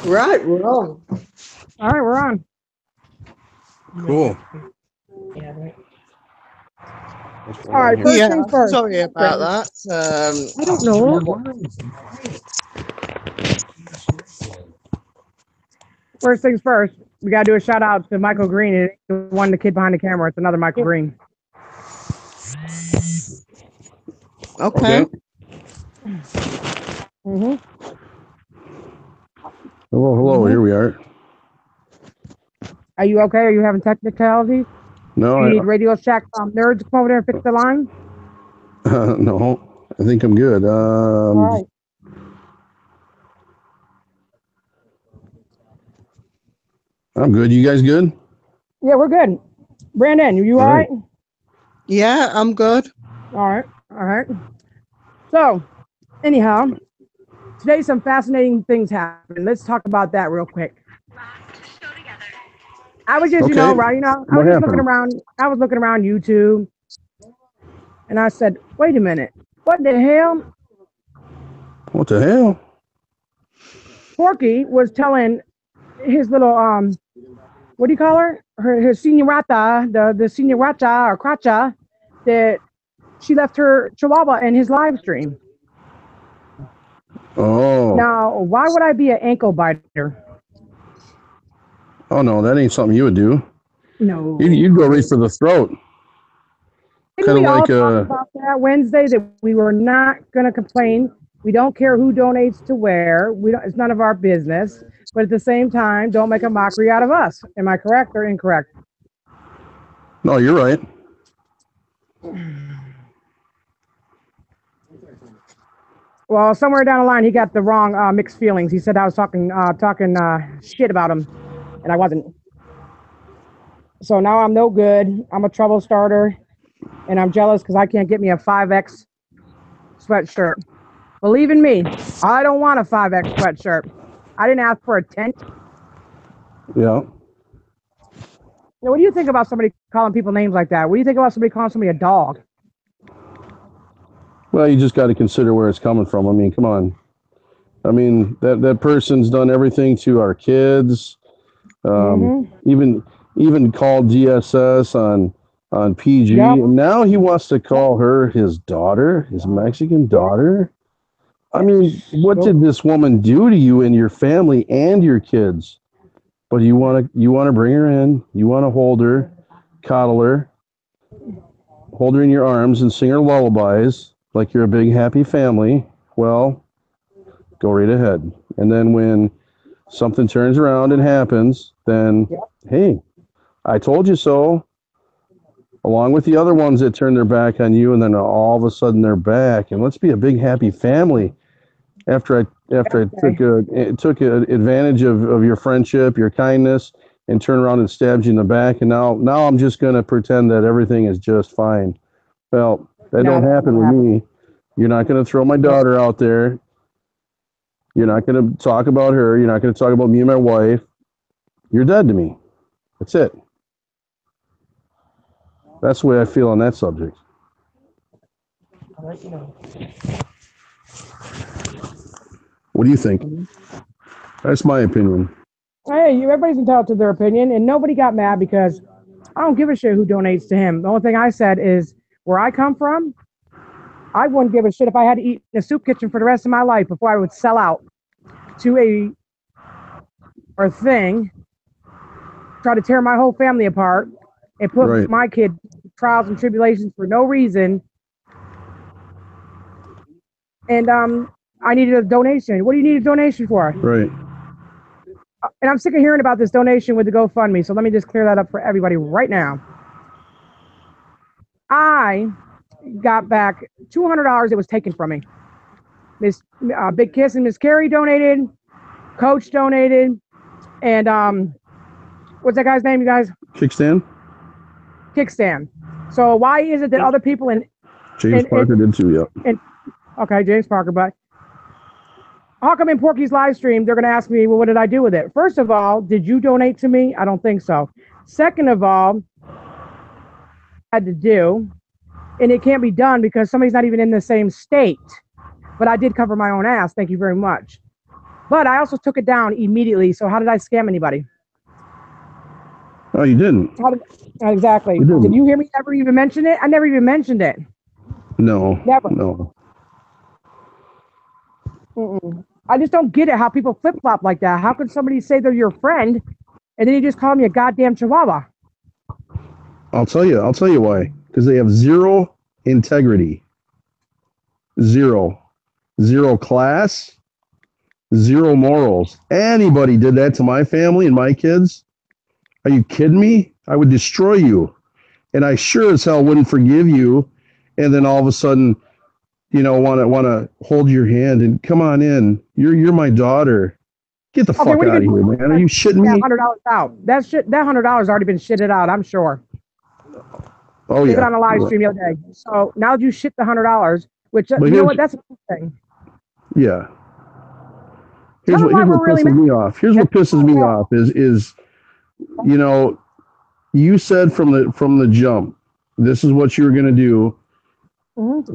Right, we're on. All right, we're on. Cool. Yeah, right. What's All going on right, here? first Yeah, things first. sorry about that. I don't know. First things first, we got to do a shout out to Michael Green, the one, the kid behind the camera. It's another Michael Green. Okay. Okay. hmm Hello, hello. Here we are. Are you okay? Are you having technicalities? No, Do you need Radio Shack nerds to come over there and fix the line? no. I think I'm good. All right. I'm good. You guys good? Yeah, we're good. Brandon, you all right? Yeah, I'm good. All right. All right. So, anyhow, today some fascinating things happened. Let's talk about that real quick. I was just, Okay. right, I What was just looking happened? around. I was looking around YouTube, and I said, "Wait a minute, what the hell?" What the hell? Porky was telling his little what do you call her? His senorata, the senorata or cracha, that she left her chihuahua in his live stream. Oh. Now, why would I be an ankle biter? Oh no, that ain't something you would do. No. You'd go right for the throat. Didn't we all talk about that Wednesday that we were not going to complain? We don't care who donates to where. We don't. It's none of our business. But at the same time, don't make a mockery out of us. Am I correct or incorrect? No, you're right. Well, somewhere down the line, he got the wrong mixed feelings. He said I was talking shit about him, and I wasn't. So now I'm no good. I'm a trouble starter, and I'm jealous because I can't get me a 5X sweatshirt. Believe in me, I don't want a 5X sweatshirt. I didn't ask for a tent. Yeah. Now, what do you think about somebody calling people names like that? What do you think about somebody calling somebody a dog? Well, you just got to consider where it's coming from. I mean, come on. I mean, that person's done everything to our kids. Even called DSS on PG, Yep. and now he wants to call her his daughter, his Mexican daughter. I mean, what did this woman do to you and your family and your kids? But you want to bring her in. You want to hold her, coddle her, hold her in your arms, and sing her lullabies like you're a big happy family. Well, go right ahead. And then when something turns around and happens, then hey, I told you so. Along with the other ones that turn their back on you, and then all of a sudden they're back. And let's be a big happy family. After I took advantage of your friendship, your kindness, and turn around and stabbed you in the back, and now I'm just gonna pretend that everything is just fine. Well, that don't happen with me. You're not gonna throw my daughter out there. You're not gonna talk about her. You're not gonna talk about me and my wife. You're dead to me. That's it. That's the way I feel on that subject. What do you think? That's my opinion. Hey, everybody's entitled to their opinion, and nobody got mad because I don't give a shit who donates to him. The only thing I said is where I come from, I wouldn't give a shit if I had to eat in a soup kitchen for the rest of my life before I would sell out to a thing, try to tear my whole family apart, and put my kid trials and tribulations for no reason. And I needed a donation. What do you need a donation for? Right. And I'm sick of hearing about this donation with the GoFundMe. So let me just clear that up for everybody right now. I got back $200 that was taken from me. Miss Big Kiss and Miss Carrie donated. Coach donated. And what's that guy's name, you guys? Kickstand. So why is it that other people James Parker did too? Yep. Okay, James Parker, but how come in Porky's live stream, they're going to ask me, well, what did I do with it? First of all, did you donate to me? I don't think so. Second of all, I had to do, and it can't be done because somebody's not even in the same state. But I did cover my own ass. Thank you very much. But I also took it down immediately. So how did I scam anybody? Oh, you didn't. Exactly. You didn't. Did you hear me ever even mention it? I never even mentioned it. No. Never. No. Mm-mm. I just don't get it how people flip flop like that. How can somebody say they're your friend and then you just call me a goddamn chihuahua? I'll tell you why. Because they have zero integrity. Zero class, zero morals. Anybody did that to my family and my kids? Are you kidding me? I would destroy you. And I sure as hell wouldn't forgive you. And then all of a sudden, want to hold your hand and come on in. You're my daughter. Get the fuck out of here, man. Are you shitting me? $100 out. That $100 already been shitted out, I'm sure. Oh, yeah. It on a live stream the other day. So now that you shit the $100, which, you know what, that's a good thing. Yeah. Here's what pisses me off. Here's what pisses me off is you said from the jump, this is what you were going to do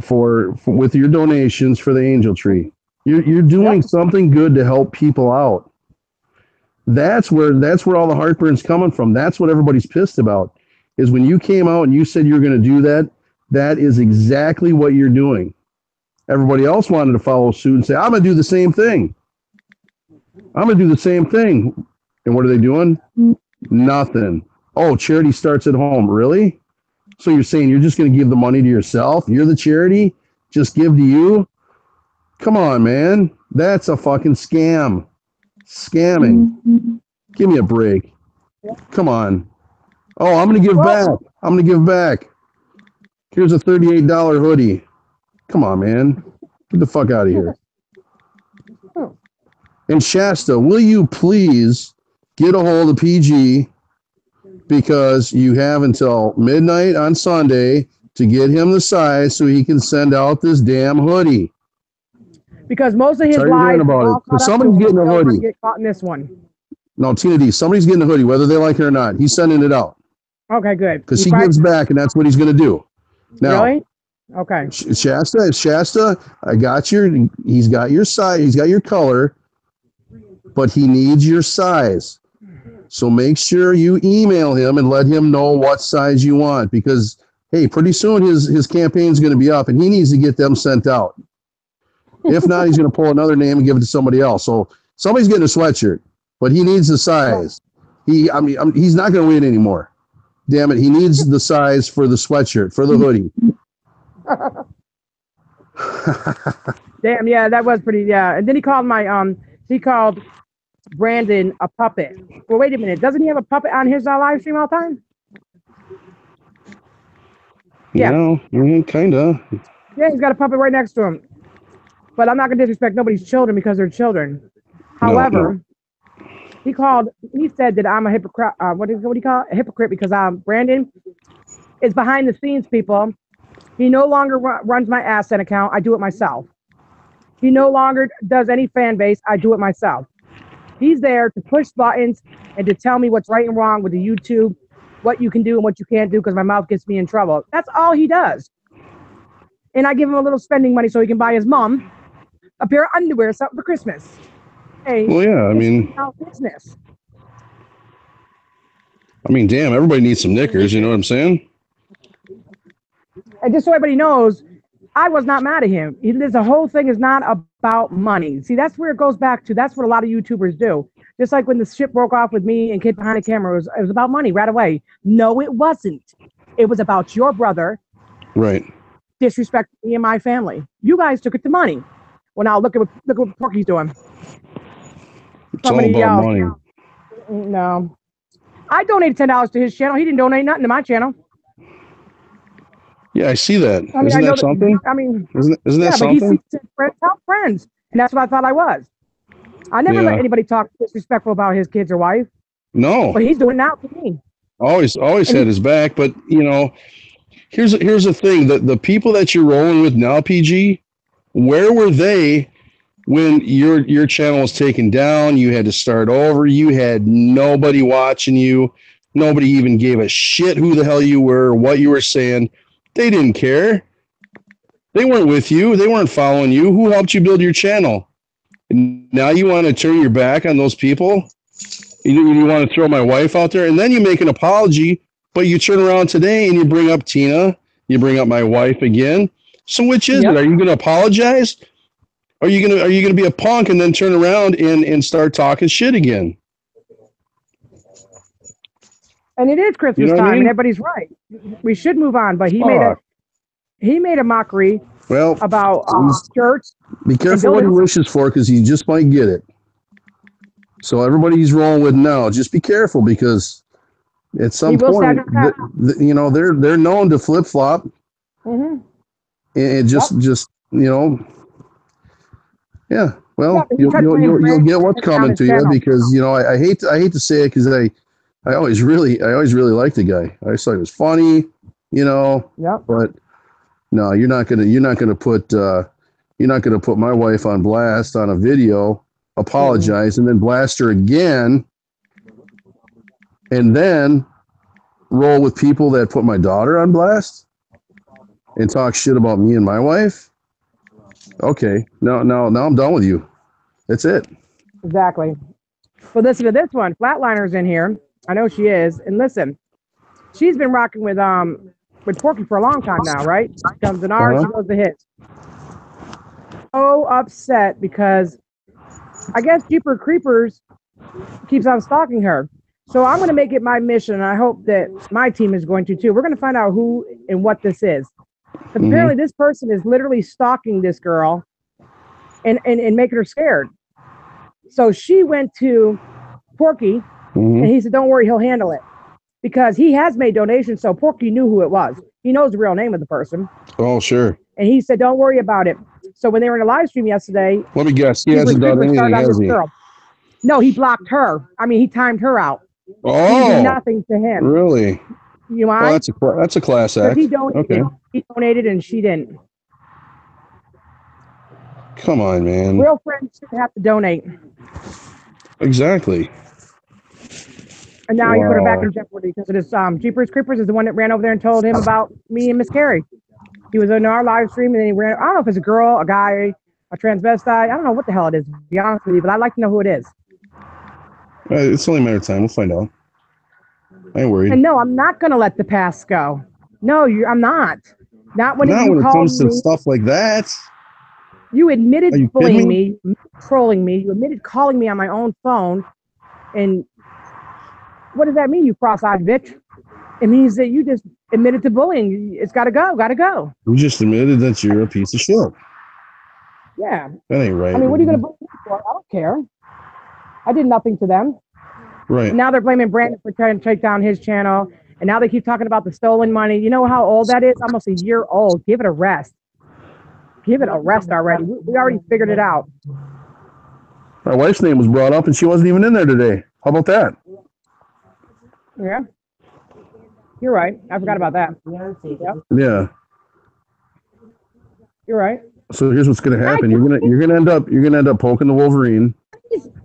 for with your donations for the Angel Tree. You're doing something good to help people out. That's where all the heartburn's coming from. That's what everybody's pissed about. Is when you came out and you said you're going to do that. That is exactly what you're doing. Everybody else wanted to follow suit and say, I'm going to do the same thing. I'm going to do the same thing. And what are they doing? Nothing. Oh, charity starts at home. Really? So you're saying you're just going to give the money to yourself? You're the charity? Just give to you? Come on, man. That's a fucking scam. Scamming. Give me a break. Come on. Oh, I'm going to give back. I'm going to give back. Here's a $38 hoodie. Come on, man. Get the fuck out of here. And Shasta, will you please get a hold of PG, because you have until midnight on Sunday to get him the size so he can send out this damn hoodie. Because most of his lives about it. Somebody's getting a hoodie. Get caught in this one. No, Tina D, somebody's getting a hoodie, whether they like it or not. He's sending it out. Okay, good. Because he gives back, and that's what he's going to do. Now, really? Okay. Shasta, he's got your size, he's got your color, but he needs your size. So make sure you email him and let him know what size you want, because, hey, pretty soon his campaign's going to be up, and he needs to get them sent out. If not, he's going to pull another name and give it to somebody else. So somebody's getting a sweatshirt, but he needs the size. He's not going to win anymore. Damn it, he needs the size for the sweatshirt, for the hoodie. Damn, yeah, that was pretty, yeah. And then he called Brandon a puppet. Well, wait a minute. Doesn't he have a puppet on his live stream all the time? Yeah. Kind of. Yeah, he's got a puppet right next to him. But I'm not going to disrespect nobody's children because they're children. However, he said that I'm a hypocrite. What do you call it? A hypocrite, because Brandon is behind the scenes, people. He no longer runs my asset account. I do it myself. He no longer does any fan base. I do it myself. He's there to push buttons and to tell me what's right and wrong with the YouTube, what you can do and what you can't do, because my mouth gets me in trouble. That's all he does. And I give him a little spending money so he can buy his mom a pair of underwear or something for Christmas. Hey, well, yeah, I mean, business. I mean, damn, everybody needs some knickers. You know what I'm saying? And just so everybody knows, I was not mad at him. The whole thing is not about money. See, that's where it goes back to. That's what a lot of YouTubers do. Just like when the shit broke off with me and Kid Behind the Camera, it was about money right away. No, it wasn't. It was about your brother. Right. Disrespecting me and my family. You guys took it to money. Well, now look at what Porky's doing. It's all about money. No. I donated $10 to his channel. He didn't donate nothing to my channel. Yeah, I see that. Isn't that something? Isn't that something? But he sees his friends help friends. And that's what I thought I was. I never let anybody talk disrespectful about his kids or wife. No. But he's doing it now for me. Always had his back. But, here's the thing. The people that you're rolling with now, PG, where were they when your channel was taken down? You had to start over. You had nobody watching you. Nobody even gave a shit who the hell you were, what you were saying. They didn't care. They weren't with you. They weren't following you. Who helped you build your channel? Now you want to turn your back on those people? You want to throw my wife out there, and then you make an apology, but you turn around today and you bring up Tina, you bring up my wife again. So which is it? Are you going to apologize? Are you gonna be a punk and then turn around and start talking shit again? And it is Christmas time, and everybody's right. We should move on, but he made a mockery about church. Be careful what he wishes for, because he just might get it. So everybody he's rolling with now, just be careful, because at some point, they're known to flip flop. Mm-hmm. And just yeah. Well, you'll get what's coming to you, because I hate to say it, because I always really liked the guy. I thought he was funny, But no, you're not gonna put my wife on blast on a video, apologize, and then blast her again, and then roll with people that put my daughter on blast and talk shit about me and my wife. Okay, now I'm done with you. That's it. Exactly. Well, listen to this one. Flatliner's in here. I know she is. And listen, she's been rocking with Porky for a long time now, right? She comes in ours, she goes to his. So upset because I guess Jeeper Creepers keeps on stalking her. So I'm going to make it my mission, and I hope that my team is going to too. We're going to find out who and what this is. Apparently, this person is literally stalking this girl and making her scared. So she went to Porky, and he said, "Don't worry, he'll handle it," because he has made donations. So Porky knew who it was. He knows the real name of the person. Oh, sure. And he said, "Don't worry about it." So when they were in a live stream yesterday, let me guess, he hasn't done anything, has he? No, he blocked her. I mean, he timed her out. Oh, he did nothing to him. Really? You mind? Well, that's a class act. He donated and she didn't. Come on, man. Real friends shouldn't have to donate. Exactly. And now you put her back in jeopardy because it is Jeepers Creepers is the one that ran over there and told him about me and Miss Carrie. He was on our live stream and then he ran. I don't know if it's a girl, a guy, a transvestite. I don't know what the hell it is, to be honest with you, but I'd like to know who it is. It's only a matter of time. We'll find out. I ain't worried. And no, I'm not going to let the past go. No, I'm not. Not when it comes to stuff like that. You admitted bullying me, trolling me. You admitted calling me on my own phone. And what does that mean, you cross-eyed bitch? It means that you just admitted to bullying. It's got to go. You just admitted that you're a piece of shit. Yeah. That ain't right. I mean, what are you going to bully me for? I don't care. I did nothing to them. Right. And now they're blaming Brandon for trying to take down his channel. And now they keep talking about the stolen money. You know how old that is? Almost a year old. Give it a rest. Give it a rest already. We already figured it out. My wife's name was brought up and she wasn't even in there today. How about that? Yeah. You're right. I forgot about that. Yep. Yeah. You're right. So here's what's gonna happen. You're gonna end up poking the Wolverine,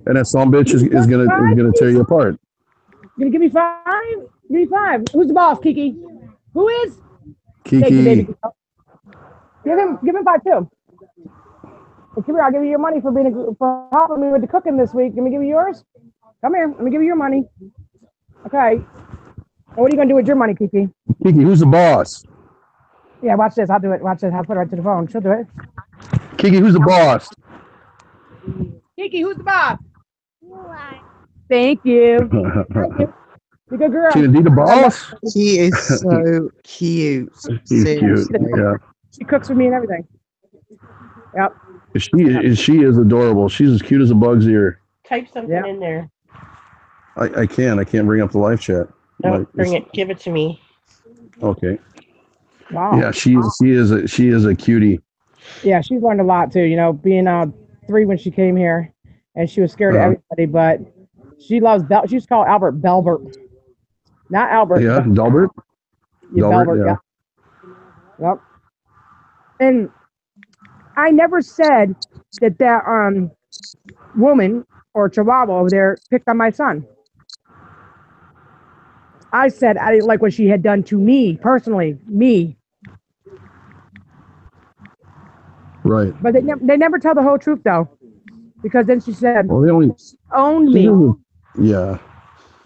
and that son bitch is gonna tear you apart. You gonna give me 5? Give me 5. Who's the boss, Kiki? Who is? Kiki. Thank you, baby. Give him 5 too. Well, come here, I'll give you your money for helping me with the cooking this week. Let me give you yours. Come here, let me give you your money. Okay. And what are you gonna do with your money, Kiki? Kiki, who's the boss? Yeah, watch this. I'll do it. Watch this. I'll put it right to the phone. She'll do it. Kiki, who's the boss? Kiki, who's the boss? Thank you. Thank you. You good girl. Tina D, the boss? She is so cute. She's cute. Yeah. She cooks for me and everything. Yep. She is adorable. She's as cute as a bug's ear. Type something in there. I can't bring up the live chat. Don't bring it. Give it to me. Okay. Wow. Yeah, she is a cutie. Yeah, she's learned a lot too. You know, being 3 when she came here, and she was scared of everybody, but she loves she used to call Albert Belbert, not Albert. Yeah, Delbert. Yeah, Belbert. Yeah. Yep. And I never said that woman or Chihuahua over there picked on my son. I said I didn't like what she had done to me personally, me. Right. But they never tell the whole truth though. Because then she said, Well, they only own me. yeah.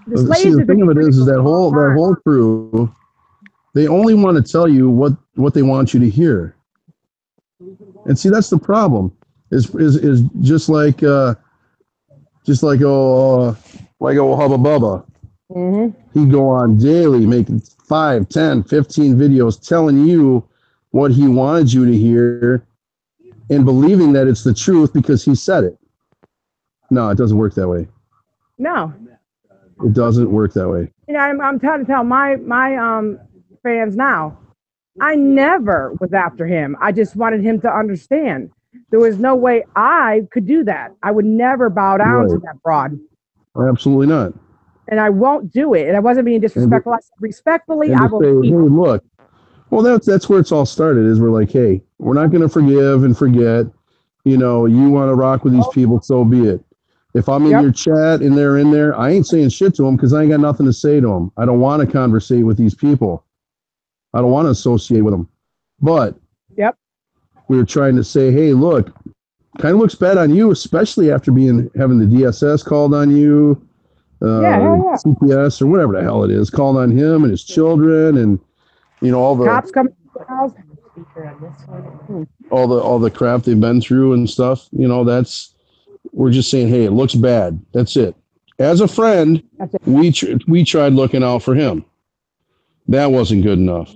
The See, slaves the have been thing of it free is for that a long time. whole crew, they only want to tell you what they want you to hear. And see, that's the problem. Is just like Hubba Bubba. Mm-hmm. He'd go on daily, making 5, 10, 15 videos telling you what he wanted you to hear and believing that it's the truth because he said it. No, it doesn't work that way. No. It doesn't work that way. You know, I'm trying to tell my fans now, I never was after him. I just wanted him to understand. There was no way I could do that. I would never bow down to Right. that broad. Absolutely not. And I won't do it. And I wasn't being disrespectful. I said, respectfully, And I to will say, keep hey, it. look. Well, that's where it's all started. Is we're like, hey, we're not going to forgive and forget. You know, you want to rock with these people, so be it. If I'm in Yep. your chat and they're in there, I ain't saying shit to them because I ain't got nothing to say to them. I don't want to conversate with these people. I don't want to associate with them. But Yep. we were trying to say, hey, look, kind of looks bad on you, especially after having the DSS called on you, Hell yeah. CPS or whatever the hell it is, called on him and his children, and you know all the Cops coming to the house. all the crap they've been through and stuff. You know, we're just saying, hey, it looks bad. That's it. As a friend, That's it. we tried looking out for him. That wasn't good enough.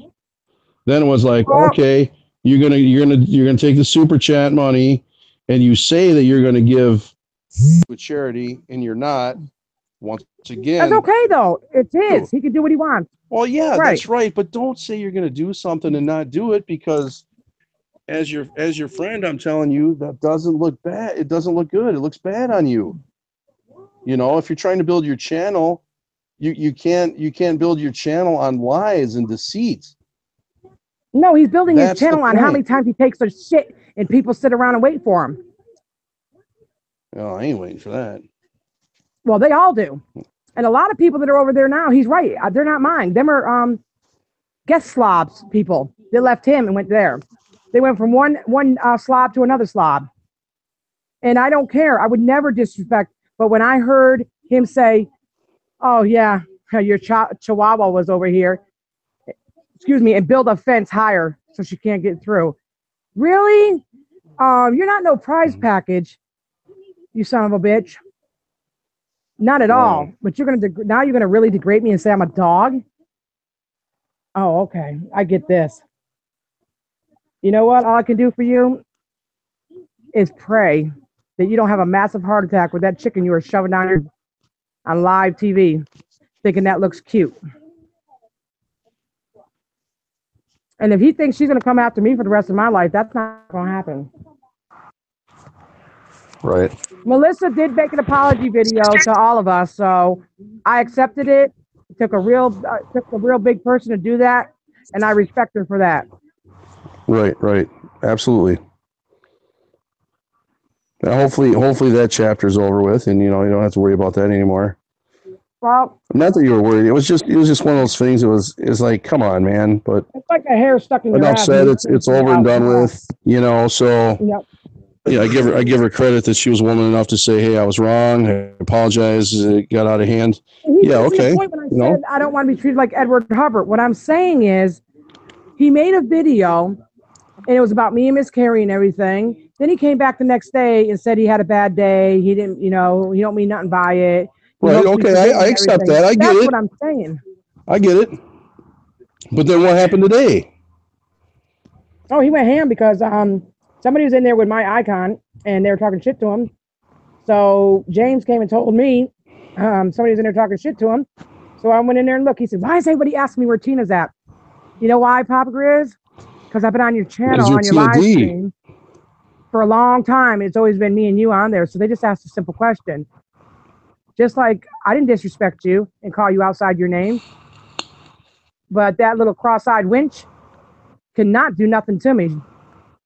Then it was like, Well, okay, you're gonna take the super chat money, and you say that you're gonna give to charity, and you're not. Once again, that's okay though. It's his. He can do what he wants. well, yeah, Right. that's right. But don't say you're gonna do something and not do it because, as your friend, I'm telling you that doesn't look bad. It doesn't look good. It looks bad on you. You know, if you're trying to build your channel, you can't build your channel on lies and deceit. No, he's building his That's the channel on how many point. times he takes a shit and people sit around and wait for him. Oh, I ain't waiting for that. Well, they all do. And a lot of people that are over there now, he's right. They're not mine. Them are guest slobs people. They left him and went there. They went from one slob to another slob. And I don't care. I would never disrespect. But when I heard him say, oh, yeah, your chihuahua was over here, excuse me, and build a fence higher so she can't get through. Really? You're not no prize package, you son of a bitch. Not at all. But now you're gonna really degrade me and say I'm a dog? Oh, okay. I get this. You know what? All I can do for you is pray that you don't have a massive heart attack with that chicken you were shoving down on live TV, thinking that looks cute. And if he thinks she's gonna come after me for the rest of my life, that's not gonna happen. Right. Melissa did make an apology video to all of us, so I accepted it. It took a real big person to do that, and I respect her for that. Right. Absolutely. Now, hopefully that chapter's over with, and you don't have to worry about that anymore. Well, Not that you were worried. It was just one of those things. It was like, come on, man. But it's like a hair stuck in your enough ass. said. It's over and done with. So Yep. yeah, I give her credit that she was woman enough to say, hey, I was wrong. I apologize. It got out of hand. He Yeah, made okay. a point when I said I don't want to be treated like Edward Hubbard. What I'm saying is, he made a video, and it was about me and Miss Carrie and everything. Then he came back the next day and said he had a bad day. He didn't, he don't mean nothing by it. Right. Okay. I accept that. I get That's it. what I'm saying. I get it. But then what happened today? Oh, he went ham because somebody was in there with my icon and they were talking shit to him. So James came and told me somebody was in there talking shit to him. So I went in there and looked. He said, "Why is everybody asking me where Tina's at?" You know why, Papa Grizz? Because I've been on your channel, on your live stream for a long time. It's always been me and you on there. So they just asked a simple question. Just like I didn't disrespect you and call you outside your name, but that little cross-eyed wench cannot do nothing to me.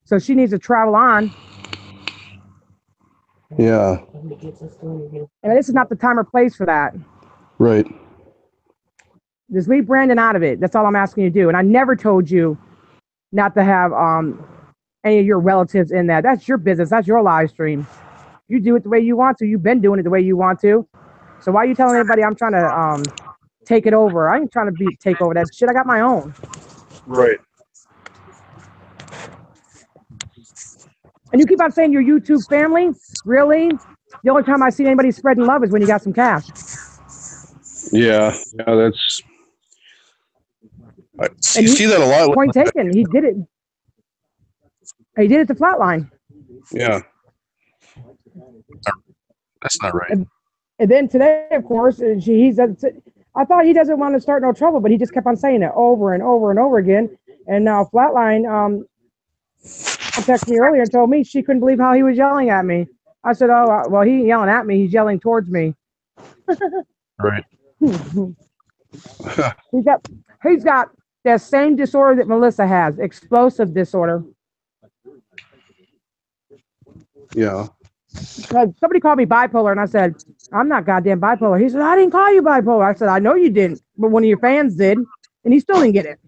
So she needs to travel on. Yeah. And this is not the time or place for that. Right. Just leave Brandon out of it. That's all I'm asking you to do. And I never told you not to have any of your relatives in that. That's your business. That's your live stream. You do it the way you want to. You've been doing it the way you want to. So why are you telling everybody I'm trying to take it over? I ain't trying to take over that shit. I got my own. Right. And you keep on saying your YouTube family? Really? The only time I see anybody spreading love is when you got some cash. Yeah, that's. You see that a lot. Point taken. He did it. He did it to Flatline. Yeah. That's not right. And then today, of course, I thought he doesn't want to start no trouble, but he just kept on saying it over and over and over again. And now Flatline texted me earlier and told me she couldn't believe how he was yelling at me. I said, oh, well, he ain't yelling at me. He's yelling towards me. Right. He's got that same disorder that Melissa has, explosive disorder. Yeah. Somebody called me bipolar, and I said, I'm not goddamn bipolar. He said, I didn't call you bipolar. I said, I know you didn't, but one of your fans did, and he still didn't get it.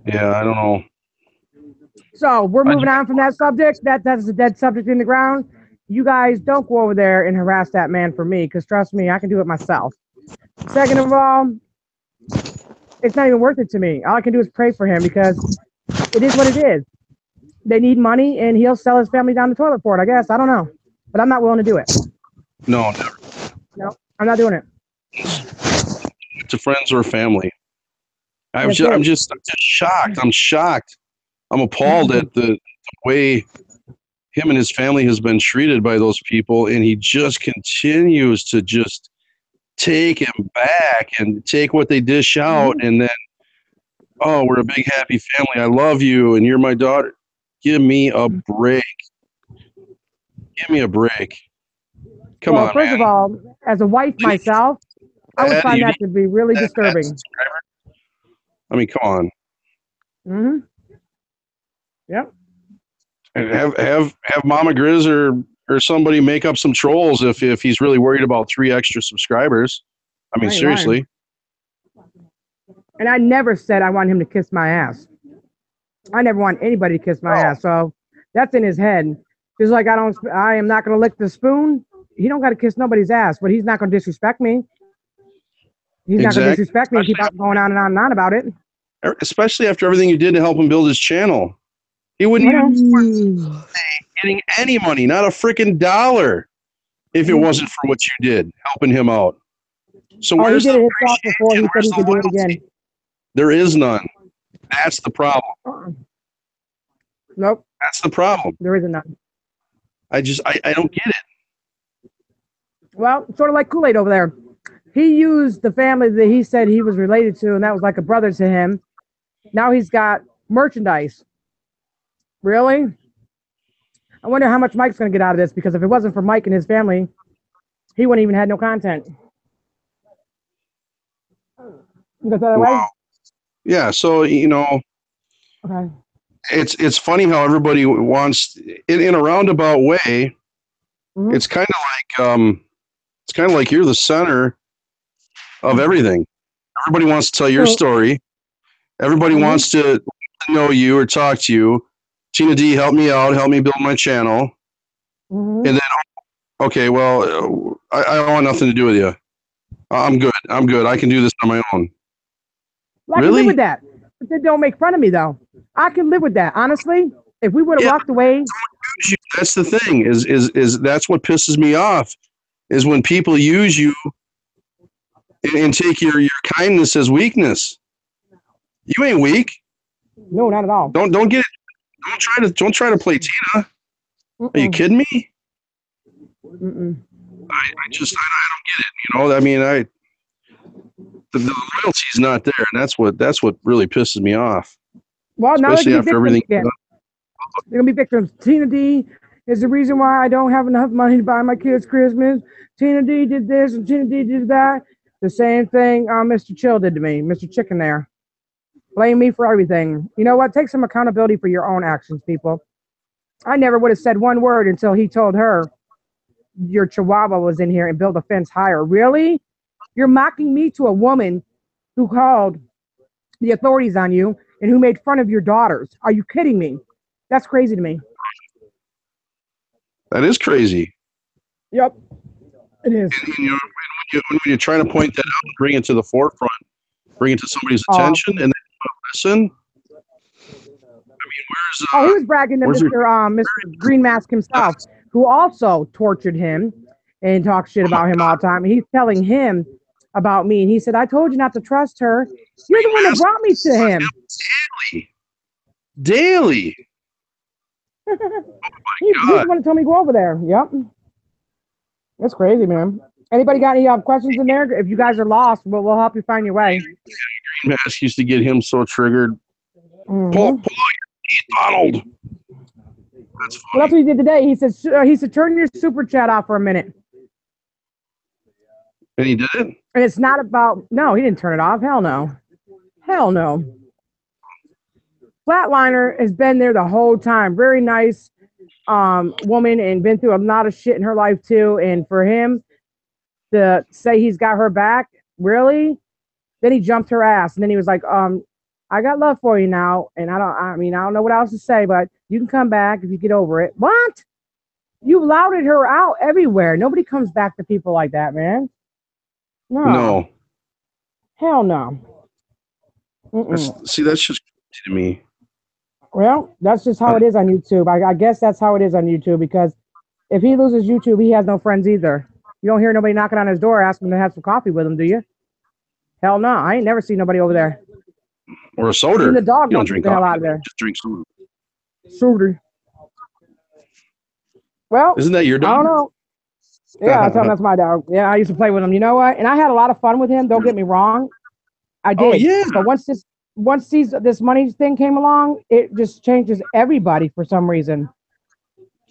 Yeah, I don't know. So we're moving on from that subject. That's a dead subject in the ground. You guys don't go over there and harass that man for me, because trust me, I can do it myself. Second of all, it's not even worth it to me. All I can do is pray for him, because it is what it is. They need money, and he'll sell his family down the toilet for it, I guess. I don't know. But I'm not willing to do it. No, never. No, I'm not doing it. To friends or family. I'm just shocked. I'm shocked. I'm appalled at the way him and his family has been treated by those people, and he just continues to just take him back and take what they dish out, and then, oh, we're a big happy family. I love you, and you're my daughter. Give me a break. Give me a break. Come on, first man. of all, as a wife myself, I would find that to be really disturbing. I mean, come on. Mm-hmm. Yep. And have Mama Grizz or somebody make up some trolls if he's really worried about 3 extra subscribers. I mean, seriously. And I never said I want him to kiss my ass. I never want anybody to kiss my ass. So that's in his head. Just like I am not going to lick the spoon. He don't got to kiss nobody's ass, but he's not going to disrespect me. He's not going to disrespect me and keep going on and on and on about it. Especially after everything you did to help him build his channel. He wouldn't even getting any money, not a freaking dollar, if it wasn't for what you did, helping him out. So he did it himself before. He said he could do it again. There is none. That's the problem. Nope. That's the problem. There isn't none. I don't get it. Well, sort of like Kool-Aid over there. He used the family that he said he was related to, and that was like a brother to him. Now he's got merchandise. Really? I wonder how much Mike's going to get out of this, because if it wasn't for Mike and his family, he wouldn't even had no content. You go that way? Yeah, so, okay. It's funny how everybody wants, in a roundabout way, it's kind of like you're the center of everything. Everybody wants to tell your story. Everybody wants to know you or talk to you. Tina D, help me out, help me build my channel. And then, okay, well, I want nothing to do with you. I'm good. I can do this on my own. Well, I can live with that. But then don't make fun of me, though. I can live with that. Honestly, if we would have walked away. That's the thing, is that's what pisses me off, is when people use you and take your kindness as weakness. You ain't weak. No, not at all. Don't get it. Don't try to play Tina. Are you kidding me? I don't get it. I mean, the loyalty's not there, and that's what really pisses me off. Well, now especially after everything. They're gonna be victims. Tina D is the reason why I don't have enough money to buy my kids Christmas. Tina D did this and Tina D did that. The same thing Mr. Chill did to me, Mr. Chicken there. Blame me for everything. You know what? Take some accountability for your own actions, people. I never would have said one word until he told her your chihuahua was in here and built a fence higher. Really? You're mocking me to a woman who called the authorities on you and who made fun of your daughters. Are you kidding me? That's crazy to me. That is crazy. Yep, it is. And, when you're trying to point that out and bring it to the forefront, bring it to somebody's attention, and then listen. I mean, He was bragging to Mr. Green Mask himself, who also tortured him and talked shit about him all the time. And he's telling him about me, and he said, "I told you not to trust her. You're the one that brought me to him." Daily. He's the one that told me to go over there. Yep. That's crazy, man. Anybody got any questions in there? If you guys are lost, we'll help you find your way. Green Mask used to get him so triggered. Mm-hmm. Pull your teeth, Donald. That's funny. Well, that's what he did today. He said, turn your super chat off for a minute. And he did it? And it's not about, no, he didn't turn it off. Hell no. Hell no. Flatliner has been there the whole time. Very nice woman and been through a lot of shit in her life too. And for him to say he's got her back, really? Then he jumped her ass. And then he was like, I got love for you now. And I don't know what else to say, but you can come back if you get over it. What? You lauded her out everywhere. Nobody comes back to people like that, man. No. Hell no. See, that's just crazy to me. Well, that's just how it is on YouTube. I guess that's how it is on YouTube, because if he loses YouTube, he has no friends either. You don't hear nobody knocking on his door asking him to have some coffee with him, do you? Hell no. I ain't never seen nobody over there. Or a soda. Even the dog you don't drink the hell coffee. out of there. Just drink soda. Soda. Well, isn't that your dog? I don't know. Yeah, I tell him that's my dog. Yeah, I used to play with him. You know what? And I had a lot of fun with him. Don't get me wrong. I did. Oh, yeah. But once this money thing came along, it just changes everybody for some reason.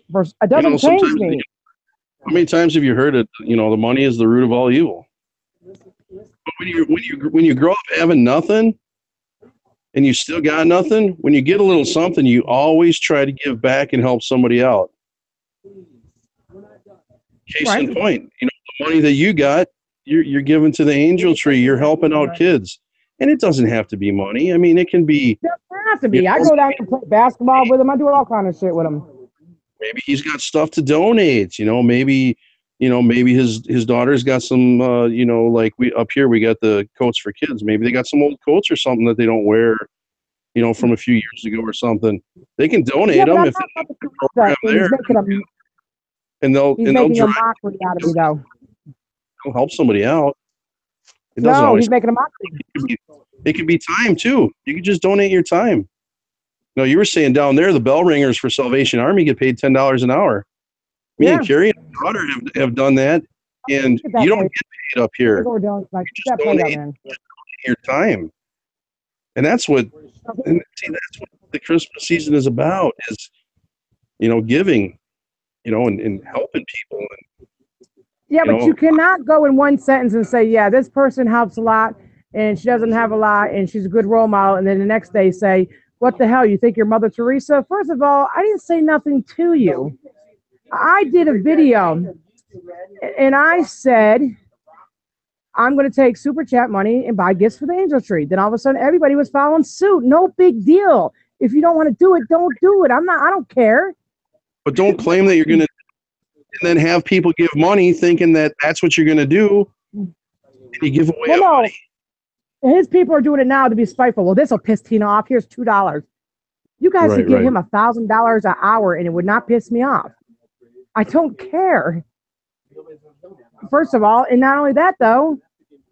It doesn't change me. How many times have you heard it? The money is the root of all evil. But when you grow up having nothing, and you still got nothing, when you get a little something, you always try to give back and help somebody out. Case in point, the money that you got, you're giving to the Angel Tree. You're helping out kids, and it doesn't have to be money. I mean, it can be. It doesn't have to be. I go down and play basketball with him. I do all kind of shit with him. Maybe he's got stuff to donate. Maybe his daughter's got some. Like we up here, we got the coats for kids. Maybe they got some old coats or something that they don't wear. From a few years ago or something. They can donate them if the program there. And they'll making a mockery out of me, though. They'll help somebody out. He's making a mockery. It could be time too. You could just donate your time. No, you were saying down there the bell ringers for Salvation Army get paid $10 an hour. Me and Carrie and my daughter have done that, and you don't get paid up here. You just donate your time, and that's what the Christmas season is about. Is giving. And helping people. But you cannot go in one sentence and say, yeah, this person helps a lot and she doesn't have a lot and she's a good role model. And then the next day say, what the hell? You think you're Mother Teresa? First of all, I didn't say nothing to you. I did a video and I said, I'm going to take super chat money and buy gifts for the Angel Tree. Then all of a sudden everybody was following suit. No big deal. If you don't want to do it, don't do it. I don't care. But don't claim that you're going to, and then have people give money thinking that that's what you're going to do. And you give away money. His people are doing it now to be spiteful. Well, this will piss Tina off. Here's $2. You guys could give him $1,000 an hour and it would not piss me off. I don't care. First of all, and not only that, though,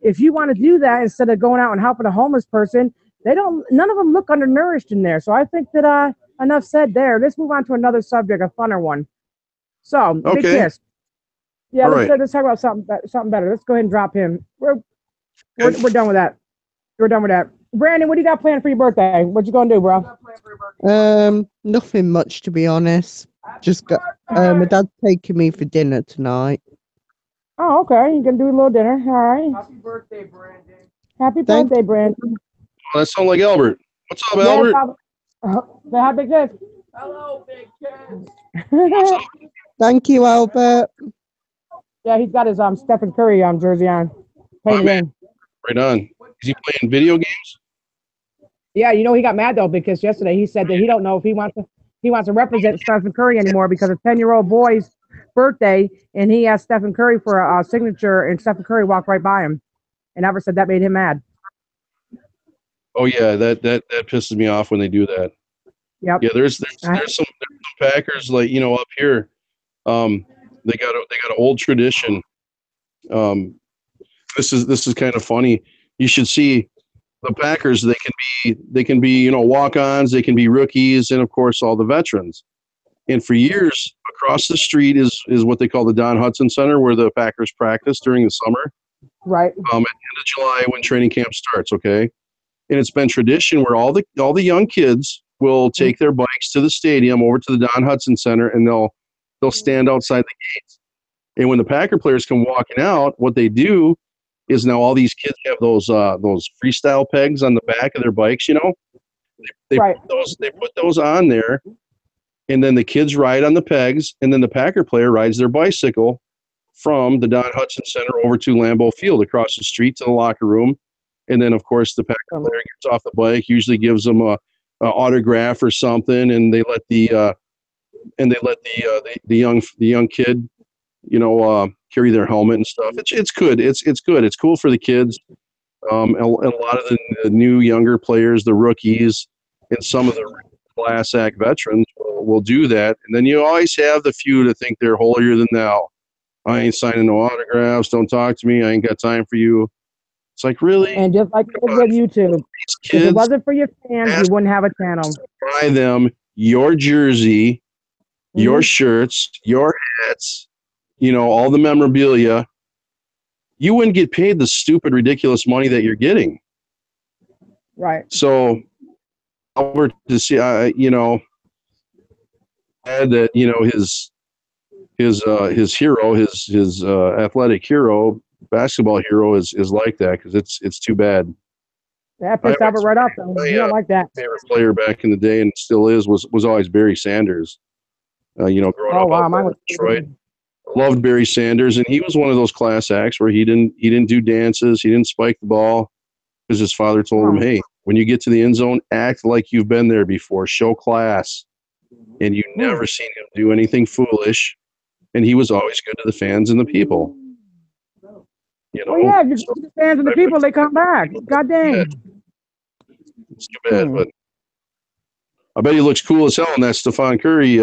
if you want to do that instead of going out and helping a homeless person, none of them look undernourished in there. So I think that, enough said there. Let's move on to another subject, a funner one. So, Big Kiss. Yeah, let's talk about something better. Let's go ahead and drop him. We're done with that. We're done with that. Brandon, what do you got planned for your birthday? What you gonna do, bro? Nothing much, to be honest. Just got my dad's taking me for dinner tonight. Oh, okay. You're gonna do a little dinner. All right. Happy birthday, Brandon. Happy birthday, Brandon. Oh, that sounds like Albert. What's up, Albert? Say hi, Big Kiss. Hello, Big Kiss. Thank you, Albert. Yeah, he's got his Stephen Curry jersey on. Playing the game. Right on. Is he playing video games? Yeah, you know he got mad though because yesterday he said that he don't know if he wants to represent Stephen Curry anymore because a 10-year-old boy's birthday and he asked Stephen Curry for a signature and Stephen Curry walked right by him and ever said that made him mad. Oh yeah, that pisses me off when they do that. Yep. Yeah, there's some Packers like up here. They got an old tradition. This is kind of funny. You should see the Packers. They can be walk-ons. They can be rookies, and of course all the veterans. And for years, across the street is what they call the Don Hudson Center, where the Packers practice during the summer. Right. At the end of July when training camp starts. Okay. And it's been tradition where all the young kids will take their bikes to the stadium over to the Don Hudson Center and they'll stand outside the gates. And when the Packer players come walking out, what they do is now all these kids have those freestyle pegs on the back of their bikes, They right. put those on there, and then the kids ride on the pegs, and then the Packer player rides their bicycle from the Don Hudson Center over to Lambeau Field across the street to the locker room. And then, of course, the Packer player gets off the bike, usually gives them a autograph or something, and they let the young kid, carry their helmet and stuff. It's good. It's good. It's cool for the kids. And a lot of the new younger players, the rookies, and some of the class act veterans will do that. And then you always have the few that think they're holier than thou. I ain't signing no autographs. Don't talk to me. I ain't got time for you. It's like, really? And just like with YouTube, if it wasn't for your fans, you wouldn't have a channel. Buy them your jersey, your shirts, your hats, all the memorabilia. You wouldn't get paid the stupid, ridiculous money that you're getting. Right. So, over to see, that his hero, his athletic hero, basketball hero is like that because it's too bad. That pissed Albert right off though. You don't like that. Favorite player back in the day and still was always Barry Sanders. Growing up in Detroit, loved Barry Sanders, and he was one of those class acts where he didn't do dances, he didn't spike the ball because his father told him, "Hey, when you get to the end zone, act like you've been there before, show class." And you never seen him do anything foolish, and he was always good to the fans and the people. Well, yeah, if you're the fans and the people, they come back. God dang. It's too bad, but I bet he looks cool as hell in that Stephon Curry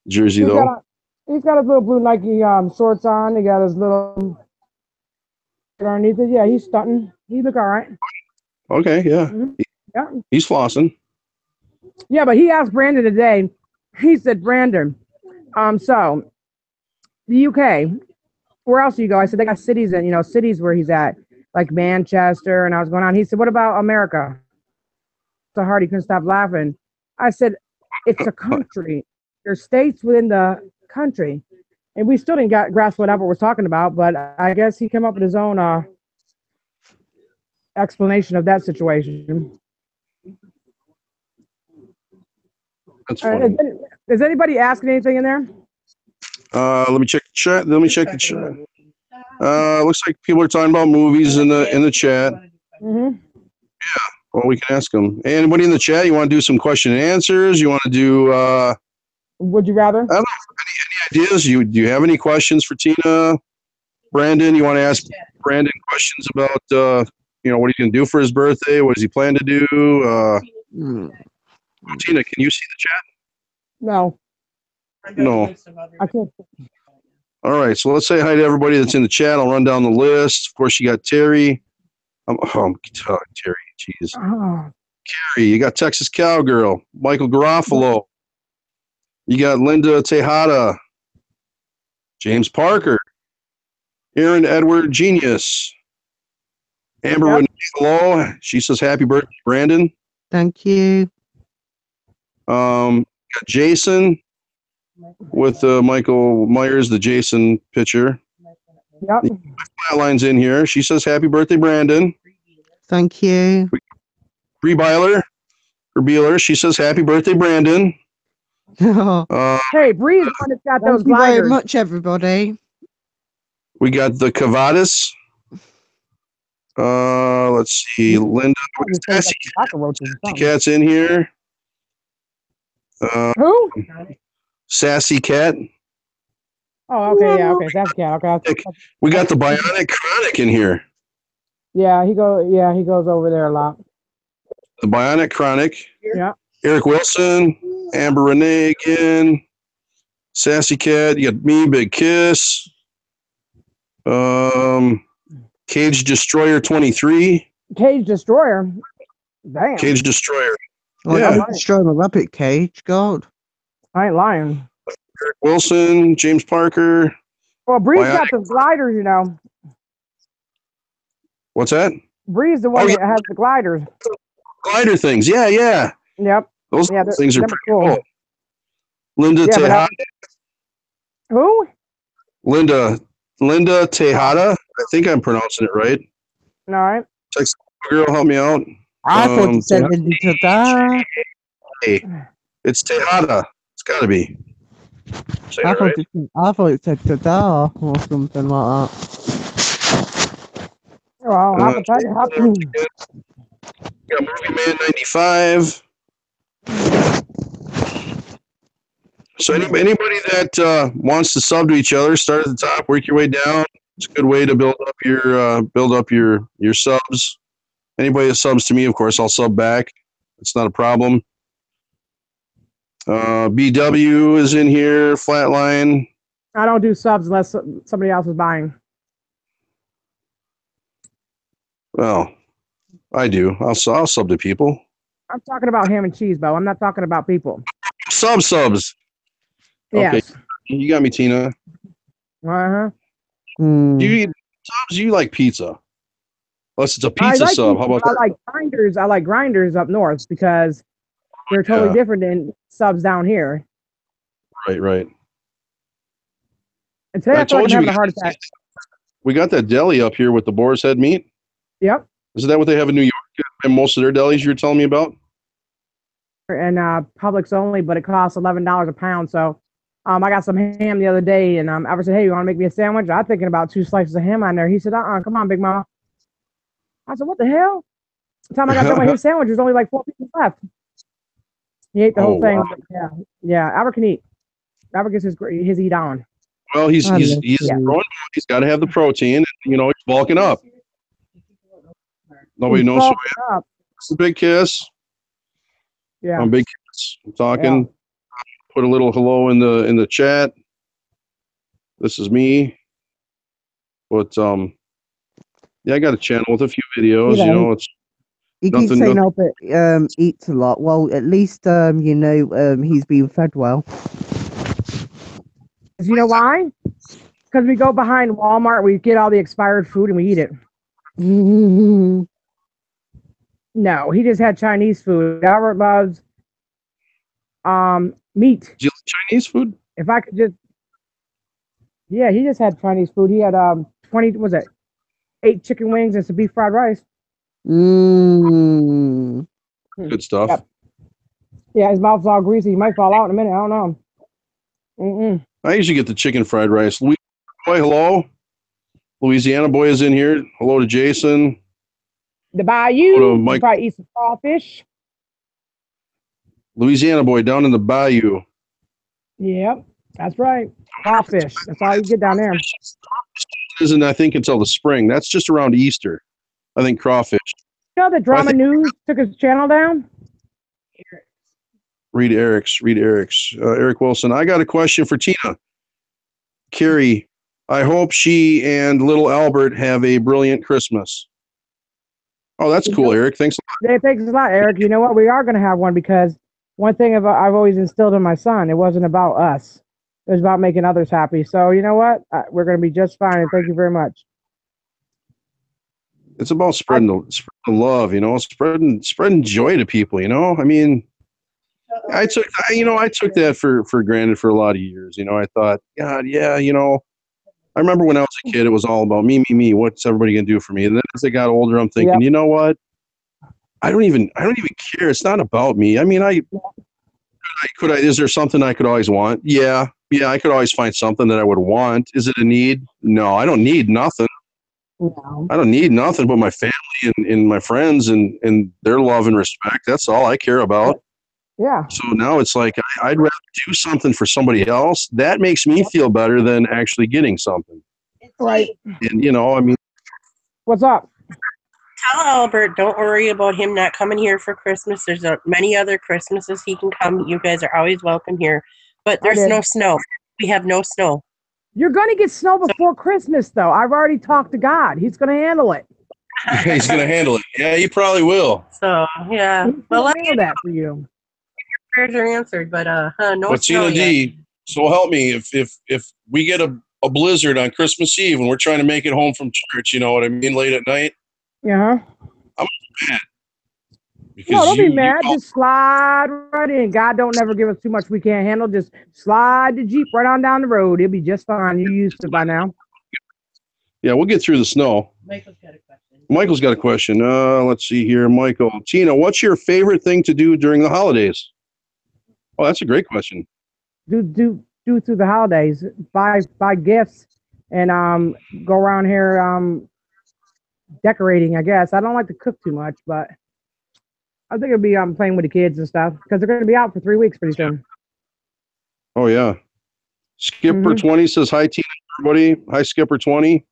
jersey, though. He's got his little blue Nike shorts on. He got his little underneath it. Yeah, he's stunting. He look all right. Okay, yeah. Mm-hmm. Yeah. He's flossing. Yeah, but he asked Brandon today. He said, "Brandon, so the UK, where else do you go?" I said, "They got cities cities where he's at, like Manchester." And I was going on. He said, "What about America?" So hard he couldn't stop laughing. I said, "It's a country. There's states within the country." And we still didn't grasp whatever we're talking about, but I guess he came up with his own explanation of that situation. That's funny. Is anybody asking anything in there? Let me check the chat. The chat. Looks like people are talking about movies in the chat. Mm-hmm. Yeah. Well, we can ask them. Anybody in the chat? You want to do some question and answers? You want to do? Would you rather? I don't know. Any ideas? Do you have any questions for Tina? Brandon, you want to ask Brandon questions about what he's going to do for his birthday? What does he plan to do? Tina, can you see the chat? No. No. I can't. All right, so let's say hi to everybody that's in the chat. I'll run down the list. Of course, you got Terry. Terry, jeez. Oh. Carrie, you got Texas Cowgirl. Michael Garofalo. You got Linda Tejada. James Parker. Aaron Edward Genius. Amber Hello. She says happy birthday, Brandon. Thank you. Got Jason with Michael Myers, the Jason pitcher. Yep. Flatline's in here. She says happy birthday, Brandon. Thank you. Bree Beeler. She says happy birthday, Brandon. Hey, Bree's the one that's got those Thank you very gliders. much, everybody. We got the Cavadas. Let's see. Linda I just think Sassy like cockroaches or something. Cat's in here. Who? Sassy Cat. Oh, okay, yeah, okay. That's cat. Okay. We got the Bionic Chronic in here. Yeah, he goes over there a lot. The Bionic Chronic. Yeah. Eric Wilson, Amber Renee again, Sassy Cat. You got me, Big Kiss. Cage Destroyer 23. Cage Destroyer. Damn. Cage Destroyer. Like, Yeah. I'm destroying my rabbit cage. God. I ain't lying. Eric Wilson, James Parker. Well, Bree's Bionic. got the gliders, you know. What's that? Bree's the one Oh, yeah. that has the gliders. Glider things. Yeah. Yep. Those Yeah, things are they're pretty cool. cool. Linda Yeah, but Tejada. Who? Linda Tejada. I think I'm pronouncing it right. All right. Girl, help me out. I thought you said Linda Tejada. Hey, it's Tejada. It's got to be. Say I it right. thought it said Tejada or something like that. Well, I can tell you how to. Got Movie Man 95. So anybody that wants to sub to each other, start at the top, work your way down. It's a good way to build up your subs. Anybody that subs to me, of course, I'll sub back. It's not a problem. BW is in here. Flatline. I don't do subs unless somebody else is buying. Well, I do. I'll sub to people. I'm talking about ham and cheese, Bo. I'm not talking about people. Subs. Okay. Yes. You got me, Tina. Uh-huh. Hmm. Do you eat subs? You like pizza? Unless it's a I pizza like sub. pizza, How about but that? I like grinders. I like grinders up north because they're totally Yeah. different than subs down here. Right. And today I, feel like I'm we having a got, heart attack. we got that deli up here with the boar's head meat. Yep. Is that what they have in New York? And most of their delis you were telling me about? And Publix only, but it costs $11 a pound. So I got some ham the other day, and Albert said, "Hey, you want to make me a sandwich?" I'm thinking about 2 slices of ham on there. He said, "Come on, Big Mama." I said, "What the hell?" The time I got done with his sandwich, there's only like 4 pieces left. He ate the whole thing. Wow. Yeah. Albert can eat. Albert gets his eat on. Well, he's I love growing. food. He's got to have the protein, and he's bulking up. Nobody He's knows who bulking up. it's a Big Kiss. Yeah. I'm Big Kiss. I'm talking. Put a little hello in the chat. This is me. But yeah, I got a channel with a few videos. Yeah. It's He keeps Nothing- saying Albert eats a lot. Well, at least he's being fed well. You know why? Because we go behind Walmart, we get all the expired food and we eat it. No, he just had Chinese food. Albert loves meat. do you like Chinese food? If I could just, yeah, he just had Chinese food. He had 8 chicken wings and some beef fried rice. Mm. Good stuff. Yep. Yeah, his mouth's all greasy. He might fall out in a minute. I don't know. Mm-mm. I usually get the chicken fried rice. Boy, hello. Louisiana boy is in here. Hello to Jason. The Bayou. Hello, You Mike. probably eat some crawfish. Louisiana boy down in the bayou. Yep, that's right. Crawfish. That's all you get down there. Isn't I think until the spring. That's just around Easter. I think crawfish. You know that Drama News took his channel down? Read Eric's. Eric Wilson. I got a question for Tina. Carrie, I hope she and little Albert have a brilliant Christmas. Oh, that's cool, Eric. Thanks a lot. Thanks a lot, Eric. You know what? We are going to have one because one thing I've always instilled in my son, it wasn't about us. It was about making others happy. So you know what? We're going to be just fine. And thank you very much. It's about spreading the love, spreading joy to people, I mean, I took that for granted for a lot of years. I thought, God, yeah, I remember when I was a kid, it was all about me. What's everybody gonna do for me? And then as I got older, I'm thinking, you know what? I don't even care. It's not about me. I mean, is there something I could always want? Yeah, I could always find something that I would want. Is it a need? No, I don't need nothing. No. I don't need nothing but my family and my friends and their love and respect. That's all I care about. Yeah. So now it's like I'd rather do something for somebody else. That makes me feel better than actually getting something. Right. And, you know, I mean, What's up? Tell Albert, don't worry about him not coming here for Christmas. There's many other Christmases he can come. You guys are always welcome here. But there's did. no snow. We have no snow. You're going to get snow before Christmas, though. I've already talked to God. He's going to handle it. he's going to handle it. Yeah, he probably will. So, yeah. He's Well, going to handle that for you. prayers are answered, but no But snow Tina yet. D, so help me if we get a blizzard on Christmas Eve and we're trying to make it home from church, you know what I mean, late at night. Yeah. Because No, don't you, be mad. you Just slide right in. God don't never give us too much we can't handle. Just slide the Jeep right on down the road. It'll be just fine. You're used to it by now. yeah, we'll get through the snow. Michael's got a question. Michael's got a question. Let's see here, Michael. Tina, what's your favorite thing to do during the holidays? Oh, that's a great question. Do through the holidays. Buy gifts and go around here decorating, I guess. I don't like to cook too much, but I think it'll be playing with the kids and stuff because they're going to be out for 3 weeks pretty soon. Oh yeah. Skipper 20 says hi, Tina, everybody. Hi, Skipper 20. Yep,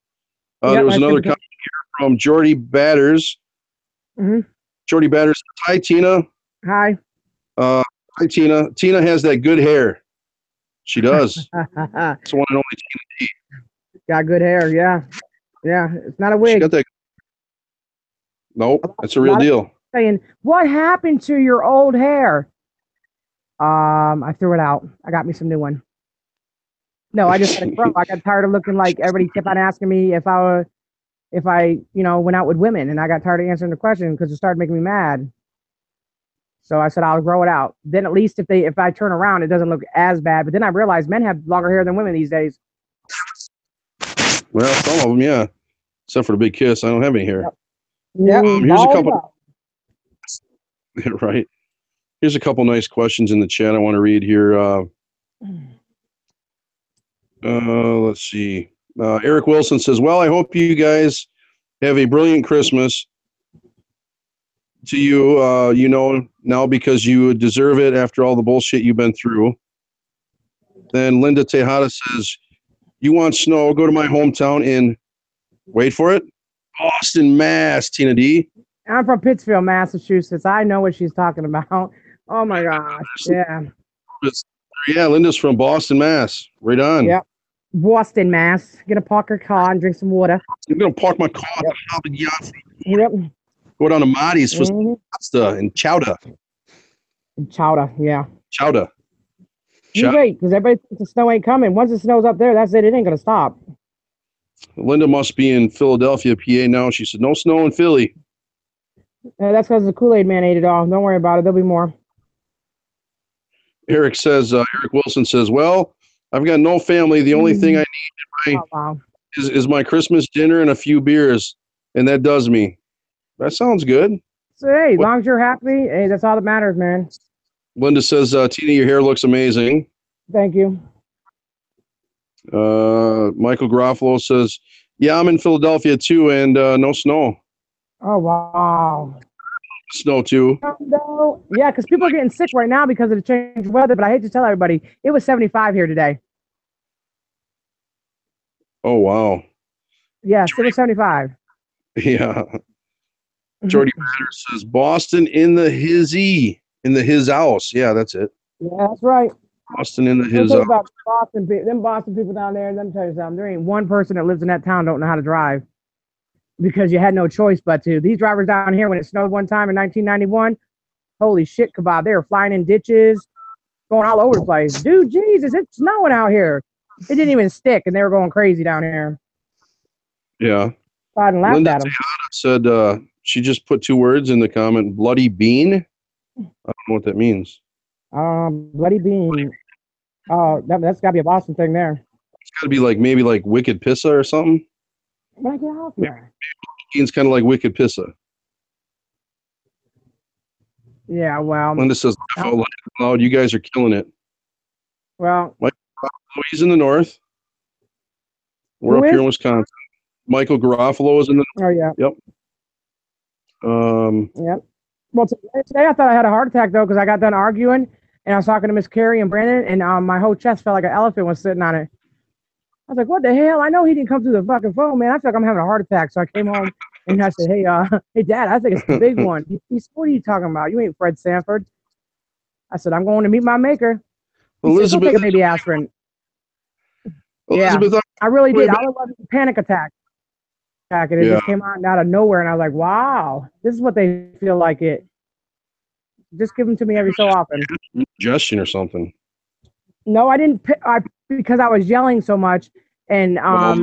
There was hi, another Skipper comment here from Jordy Batters. Mhm. Jordy Batters, hi, Tina. Hi. Hi, Tina. Tina has that good hair. She does. It's the one and only Got good hair. Yeah. Yeah. It's not a She wig. got that. Nope, that's a real Not a- deal. Saying, what happened to your old hair? I threw it out. I got me some new one. No, I just let it grow. I got tired of looking like everybody kept on asking me if I went out with women, and I got tired of answering the question because it started making me mad. So I said I'll grow it out. Then at least if I turn around, it doesn't look as bad. But then I realized men have longer hair than women these days. Well, some of them, yeah. Except for the big kiss, I don't have any hair. Yeah, Here's a couple. Right. Here's a couple nice questions in the chat I want to read here. Let's see. Eric Wilson says, well, I hope you guys have a brilliant Christmas to you, now because you deserve it after all the bullshit you've been through. Then Linda Tejada says, you want snow, go to my hometown in, wait for it, Boston, Mass, Tina D. I'm from Pittsfield, Massachusetts. I know what she's talking about. Oh my gosh. Yeah. Yeah, Linda's from Boston, Mass. Right on. Yep. Boston, Mass. Gonna park her car and drink some water. I'm going to park my car at the top of the yacht. Yep. Go down to Marty's for some Mhm. pasta and chowder. Chowder. Yeah. Chowder. You wait, because everybody thinks the snow ain't coming. Once the snow's up there, that's it. It ain't gonna stop. Linda must be in Philadelphia, PA now. She said, no snow in Philly. That's because the Kool-Aid man ate it all. Don't worry about it. There'll be more. Eric Wilson says, well, I've got no family. The only thing I need Oh, wow. is my Christmas dinner and a few beers. And that does me. That sounds good. So, hey, as long as you're happy, hey, that's all that matters, man. Linda says, Tina, your hair looks amazing. Thank you. Michael Garofalo says, yeah, I'm in Philadelphia too, and no snow. Oh, wow. Snow too. No. Yeah, because people are getting sick right now because of the change of weather, but I hate to tell everybody, it was 75 here today. Oh, wow. Yes, it was 75. Yeah. Jordy Matters says, Boston in the his house. Yeah, that's it. Yeah, that's right. Boston in the Let me his tell you house. about them Boston people down there. Let me tell you something. There ain't one person that lives in that town don't know how to drive because you had no choice but to. These drivers down here, when it snowed one time in 1991, holy shit, kebab. They were flying in ditches, going all over the place. Dude, Jesus, it's snowing out here. It didn't even stick, and they were going crazy down here. Yeah. I laughed Linda at them. said she just put two words in the comment, bloody bean. I don't know what that means. Bloody bean. Oh, that's got to be a Boston thing there. It's got to be maybe like wicked pissa or something. When I get off here. Bean's kind of like wicked pissa. Yeah, well. Linda says, laugh out loud. You guys are killing it. Well. He's in the north. We're up here in Wisconsin. Michael Garofalo is in the. Oh yeah. Yep. Yep. Well, today I thought I had a heart attack though because I got done arguing and I was talking to Miss Carrie and Brandon and my whole chest felt like an elephant was sitting on it. I was like, "What the hell? I know he didn't come through the fucking phone, man. I feel like I'm having a heart attack." So I came home and I said, "Hey, Dad, I think it's the big one." He said, "What are you talking about? You ain't Fred Sanford." I said, "I'm going to meet my maker." He said, "Go take a baby aspirin." Elizabeth, Yeah, I really did. I was having a panic attack. And it just came out of nowhere, and I was like, "Wow, this is what they feel like it." Just give them to me every so often. Suggestion or something. No, I didn't. Because I was yelling so much, and I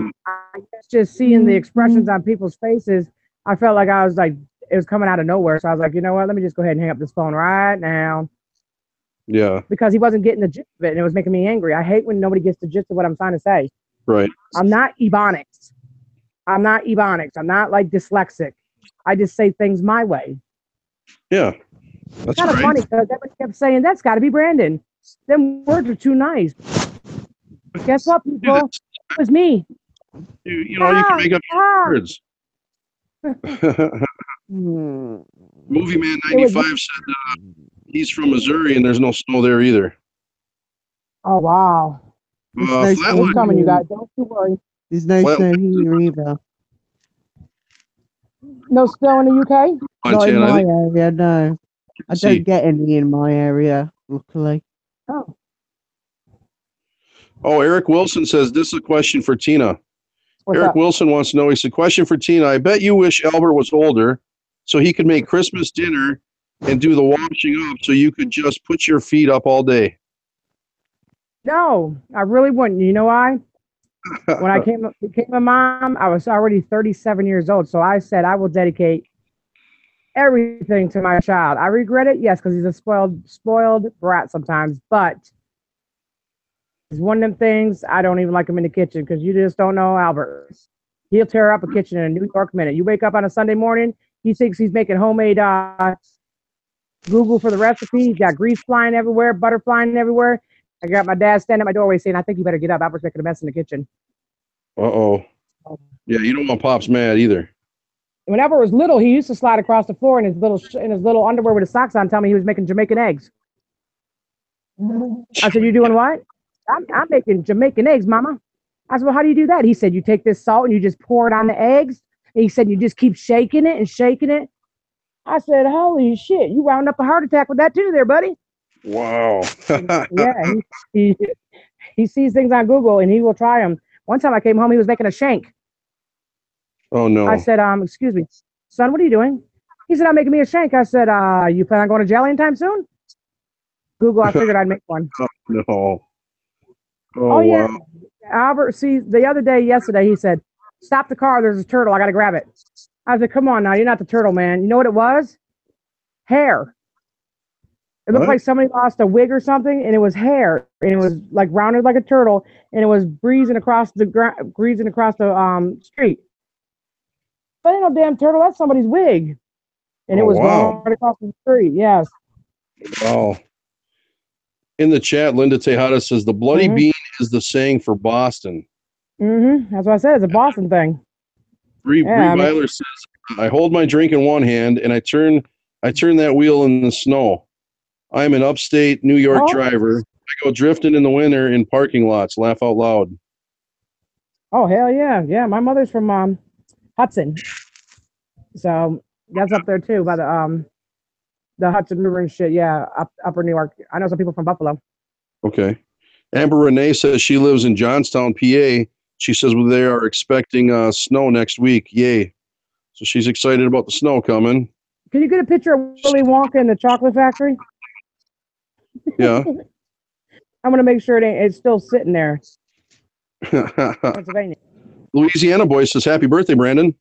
guess just seeing the expressions on people's faces, I felt like I was like it was coming out of nowhere. So I was like, you know what? Let me just go ahead and hang up this phone right now. Yeah. Because he wasn't getting the gist of it, and it was making me angry. I hate when nobody gets the gist of what I'm trying to say. Right. I'm not Ebonics. I'm not like dyslexic. I just say things my way. Yeah. That's kind of funny because everybody kept saying that's got to be Brandon. Them words are too nice. Guess what, people? It was me. You can make up words. Movie Man 95 said he's from Missouri and there's no snow there either. Oh wow! It's coming, you guys. Don't you worry. There's no snow here either. No snow in the UK? Not in my area, no. I don't get any in my area, luckily. Oh. Oh, Eric Wilson says, this is a question for Tina. What's Eric up? Wilson wants to know, he's a question for Tina. I bet you wish Albert was older so he could make Christmas dinner and do the washing up so you could just put your feet up all day. No, I really wouldn't. You know why? When I became a mom, I was already 37 years old. So I said I will dedicate everything to my child. I regret it, yes, because he's a spoiled brat sometimes. But it's one of them things I don't even like him in the kitchen because you just don't know Albert. He'll tear up a kitchen in a New York minute. You wake up on a Sunday morning, he thinks he's making homemade Google for the recipe. He's got grease flying everywhere, butter flying everywhere. I got my dad standing at my doorway saying, I think you better get up. Albert's making a mess in the kitchen. Uh-oh. Yeah, you don't want Pops mad either. When Albert was little, he used to slide across the floor in his little underwear with his socks on, tell me he was making Jamaican eggs. I said, you doing what? I'm making Jamaican eggs, Mama. I said, well, how do you do that? He said, you take this salt and you just pour it on the eggs. And he said, you just keep shaking it and shaking it. I said, holy shit, you wound up a heart attack with that too there, buddy. Wow. Yeah, he sees things on Google and he will try them. One time I came home, he was making a shank. Oh, no. I said, excuse me, son, what are you doing? He said, I'm making me a shank. I said, you plan on going to jail anytime soon? Google, I figured I'd make one. Oh, no. Oh yeah. Wow. Albert, yesterday, he said, stop the car. There's a turtle. I got to grab it. I said, come on now. You're not the turtle, man. You know what it was? Hair. It looked like somebody lost a wig or something, and it was hair, and it was like rounded like a turtle, and it was breezing across the street. But ain't no damn turtle. That's somebody's wig, and it was going right across the street. Yes. Wow. In the chat, Linda Tejada says the bloody bean is the saying for Boston. That's what I said. It's a Boston thing. Bree Byler says, I hold my drink in one hand and I turn that wheel in the snow. I'm an upstate New York driver. I go drifting in the winter in parking lots. Laugh out loud. Oh, hell yeah. Yeah, my mother's from Hudson. So that's up there too by the Hudson River and shit. Yeah, upper New York. I know some people from Buffalo. Okay. Amber Renee says she lives in Johnstown, PA. She says they are expecting snow next week. Yay. So she's excited about the snow coming. Can you get a picture of Willy Wonka in the chocolate factory? Yeah. I'm going to make sure it's still sitting there. Pennsylvania. Louisiana boy says, happy birthday, Brandon.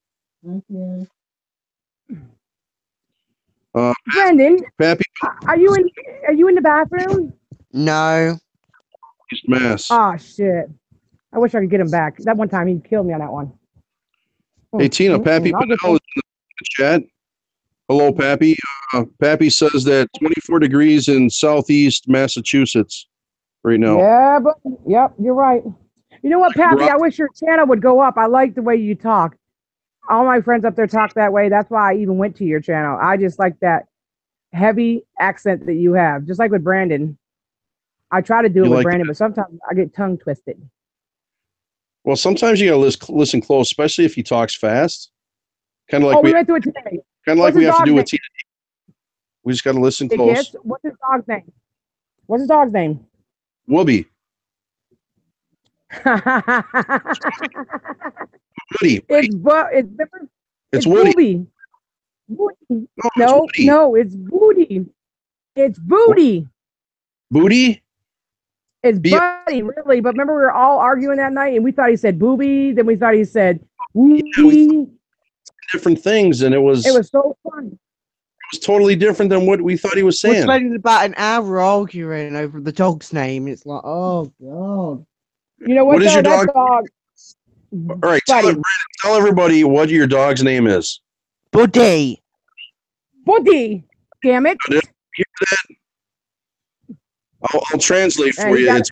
Brandon, Pappy, are you in the bathroom? No. East Mass. Oh, shit. I wish I could get him back. That one time he killed me on that one. Hey, Tina, Pappy Pinnell is in the chat. Hello, Pappy. Pappy says that 24 degrees in southeast Massachusetts right now. Yeah, but yep, you're right. You know what, Pappy? I wish your channel would go up. I like the way you talk. All my friends up there talk that way. That's why I even went to your channel. I just like that heavy accent that you have, just like with Brandon. I try to do it with Brandon, but sometimes I get tongue twisted. Well, sometimes you gotta listen close, especially if he talks fast. Kind of like we went through it today. Kind of like we have to do with Tina. We just gotta listen close. What's his dog's name? What's his dog's name? Wooby. Woody. It's Woody. Woody. No, it's Booty. It's Booty. Booty? It's Buddy, really. But remember, we were all arguing that night, and we thought he said booby. Then we thought he said wooby. Different things, and it was so fun. It was totally different than what we thought he was saying. We're spending about an hour arguing over the dog's name. It's like, oh god. You know what? What is your dog? All right, tell everybody what your dog's name is. Buddy. Buddy. Damn it. Hear that? I'll translate for you. It's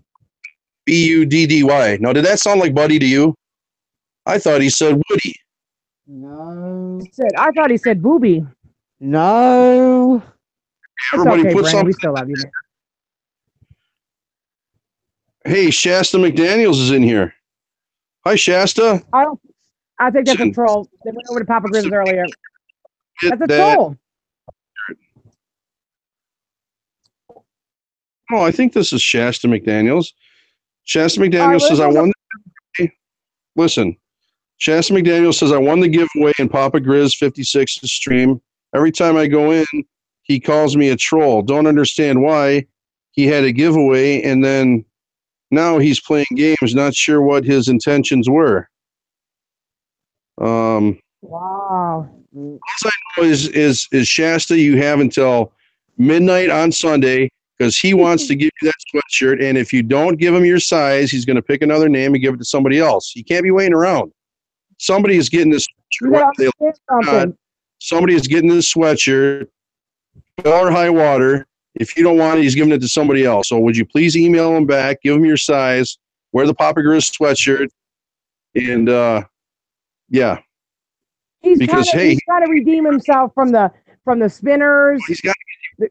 Buddy. Now, did that sound like Buddy to you? I thought he said Woody. No. I thought he said booby. No. Everybody okay, put Brandon, we still love you, man. Hey, Shasta McDaniels is in here. Hi, Shasta. I think that's a troll. They went over to Papa Grizz earlier. That's a troll. Oh, I think this is Shasta McDaniels. Shasta McDaniels says, I won. Listen, Shasta McDaniels says, I won the giveaway in Papa Grizz 56's stream. Every time I go in, he calls me a troll. Don't understand why he had a giveaway, and then now he's playing games, not sure what his intentions were. Wow. All I know is Shasta, you have until midnight on Sunday, because he wants to give you that sweatshirt, and if you don't give him your size, he's going to pick another name and give it to somebody else. You can't be waiting around. Somebody is getting this sweatshirt. Somebody is getting this sweatshirt, hell or high water. If you don't want it, he's giving it to somebody else. So would you please email him back, give him your size, wear the Papa Grizz sweatshirt, and yeah. He's trying to redeem himself from the spinners. He's got the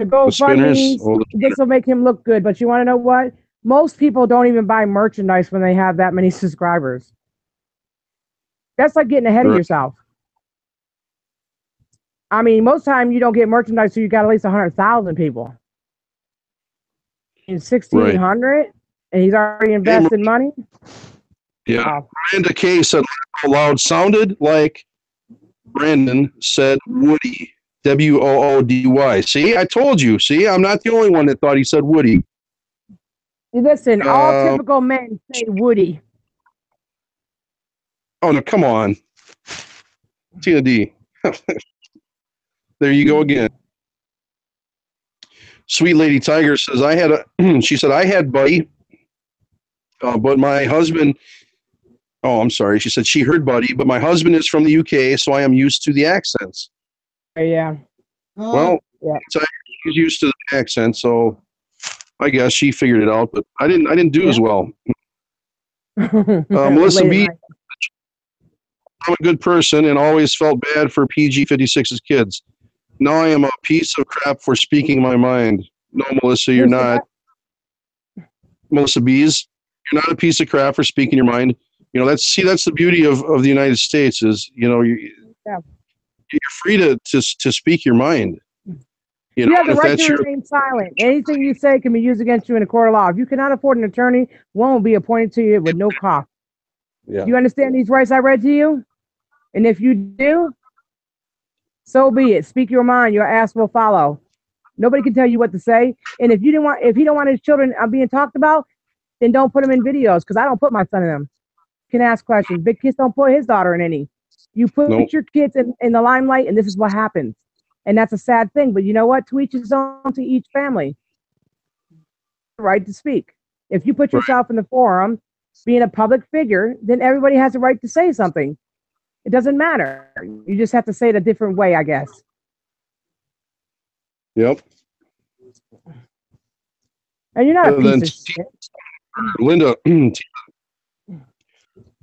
GoFundMe. This will make him look good. But you want to know what? Most people don't even buy merchandise when they have that many subscribers. That's like getting ahead of yourself. I mean, most time you don't get merchandise, so you got at least 100,000 people. In 1,600, and he's already invested money. Yeah. Wow. Miranda K said out loud, sounded like Brandon said Woody. Woody. See, I told you. See, I'm not the only one that thought he said Woody. Listen, all typical men say Woody. Oh, no, come on. Tina D. There you go again. Sweet Lady Tiger says, she said, I had Buddy, but my husband, I'm sorry. She said she heard Buddy, but my husband is from the UK, so I am used to the accents. Yeah. Well, yeah. She's used to the accent, so I guess she figured it out, but I didn't do as well. Melissa B. I'm a good person and always felt bad for PG-56's kids. Now I am a piece of crap for speaking my mind. No, Melissa, you're not. Melissa Bees, you're not a piece of crap for speaking your mind. You know, that's the beauty of the United States is, you know, you're free to speak your mind. You have the right to remain silent. Anything you say can be used against you in a court of law. If you cannot afford an attorney, one will be appointed to you with no cost. Yeah. Do you understand these rights I read to you? And if you do, so be it. Speak your mind. Your ass will follow. Nobody can tell you what to say. And if he don't want his children being talked about, then don't put them in videos, because I don't put my son in them. You can ask questions. Big Kiss don't put his daughter in any. You put your kids in the limelight, and this is what happens. And that's a sad thing. But you know what? To each his own, to each family. Right to speak. If you put yourself in the forum, being a public figure, then everybody has a right to say something. It doesn't matter. You just have to say it a different way, I guess. Yep. And you're not a piece of shit. Linda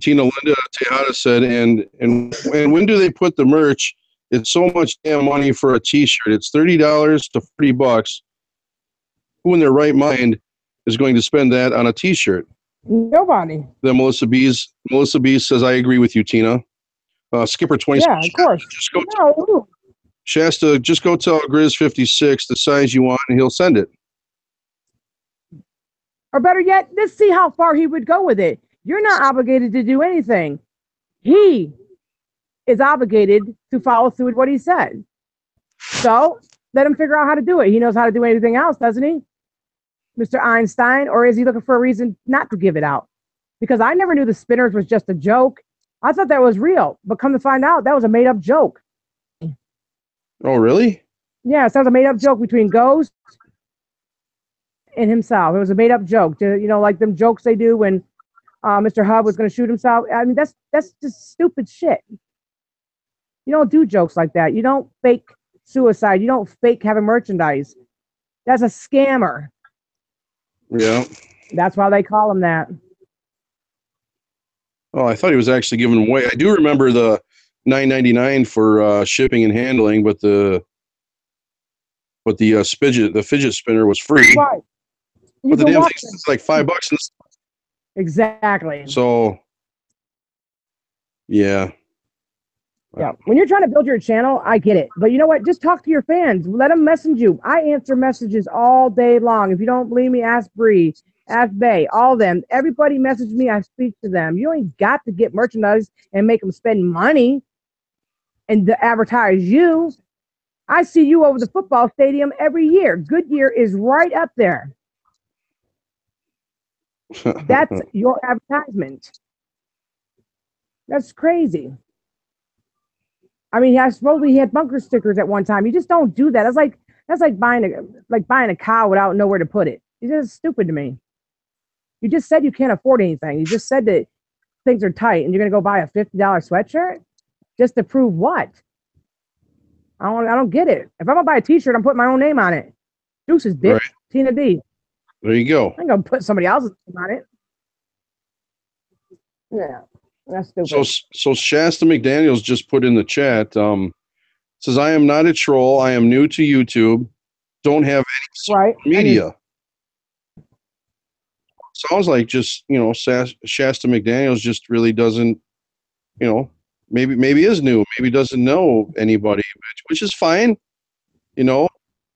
Tina Linda Tejada said, and when do they put the merch? It's so much damn money for a T-shirt. It's $30 to $40. Who in their right mind is going to spend that on a T-shirt? Nobody. Then Melissa Bees says, I agree with you, Tina. Skipper 20. Yeah, of course. Just go No. Shasta, just go tell Grizz 56 the size you want, and he'll send it. Or better yet, let's see how far he would go with it. You're not obligated to do anything. He is obligated to follow through with what he said. So let him figure out how to do it. He knows how to do anything else, doesn't he? Mr. Einstein, or is he looking for a reason not to give it out? Because I never knew the spinners was just a joke. I thought that was real, but come to find out, that was a made-up joke. Oh, really? Yeah, so it was a made-up joke between Ghost and himself. It was a made-up joke, like them jokes they do when Mr. Hub was going to shoot himself. I mean, that's just stupid shit. You don't do jokes like that. You don't fake suicide. You don't fake having merchandise. That's a scammer. Yeah. That's why they call him that. Oh, I thought he was actually giving away. I do remember the $9.99 for shipping and handling, but the fidget spinner was free. Right. But the damn thing's like $5. Exactly. So, yeah. Yeah. When you're trying to build your channel, I get it. But you know what? Just talk to your fans. Let them message you. I answer messages all day long. If you don't believe me, ask Bree, ask Bay, all of them. Everybody message me. I speak to them. You ain't got to get merchandise and make them spend money and to advertise you. I see you over the football stadium every year. Goodyear is right up there. That's your advertisement. That's crazy. I mean, I suppose he had bunker stickers at one time. You just don't do that. That's like buying a cow without nowhere to put it. It's just stupid to me. You just said you can't afford anything. You just said that things are tight, and you're gonna go buy a $50 sweatshirt just to prove what? I don't get it. If I'm gonna buy a T-shirt, I'm putting my own name on it. Deuces, bitch. Right. Tina D. There you go. I ain't gonna put somebody else's name on it. Yeah. That's stupid. So Shasta McDaniels just put in the chat, says, I am not a troll. I am new to YouTube. Don't have any social media. Sounds like just, Shasta McDaniels just really doesn't, maybe is new. Maybe doesn't know anybody, which is fine. We'll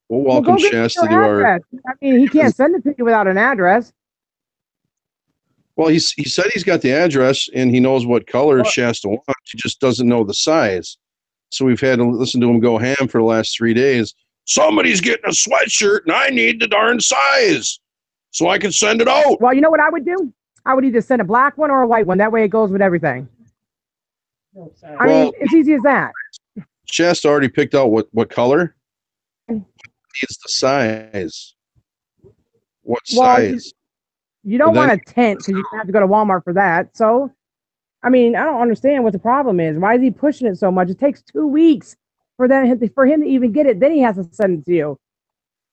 welcome Shasta to our... I mean, he can't send it to you without an address. Well, he said he's got the address and he knows what color Shasta wants. He just doesn't know the size. So we've had to listen to him go ham for the last 3 days. Somebody's getting a sweatshirt and I need the darn size so I can send it out. Well, you know what I would do? I would either send a black one or a white one. That way it goes with everything. I mean, it's easy as that. Shasta already picked out what color. It's the size. What size? You don't want a tent because you have to go to Walmart for that. So, I mean, I don't understand what the problem is. Why is he pushing it so much? It takes 2 weeks for him to even get it. Then he has to send it to you.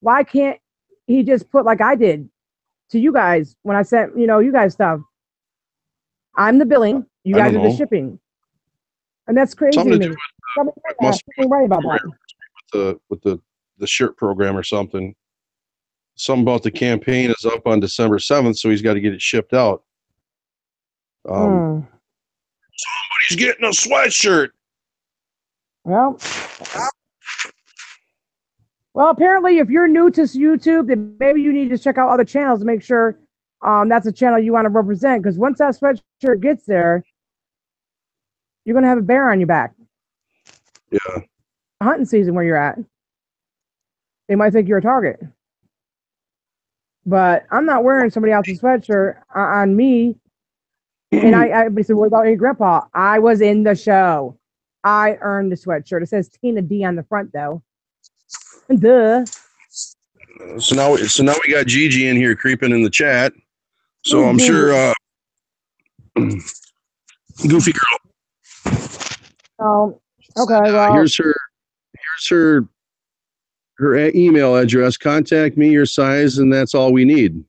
Why can't he just put like I did to you guys when I sent, you guys stuff? I'm the billing. You guys are the shipping. And that's crazy to me. Something right about that. With the shirt program or something. Something about the campaign is up on December 7th, so he's got to get it shipped out. Somebody's getting a sweatshirt. Well, apparently, if you're new to YouTube, then maybe you need to check out other channels to make sure that's a channel you want to represent. Because once that sweatshirt gets there, you're going to have a bear on your back. Yeah. Hunting season where you're at. They might think you're a target. But I'm not wearing somebody else's sweatshirt on me. And I said, what about your grandpa? I was in the show. I earned the sweatshirt. It says Tina D on the front, though. Duh. So now we got Gigi in here creeping in the chat. So I'm sure Goofy Girl. Oh, okay. Well, here's her email address. Contact me, your size, and that's all we need.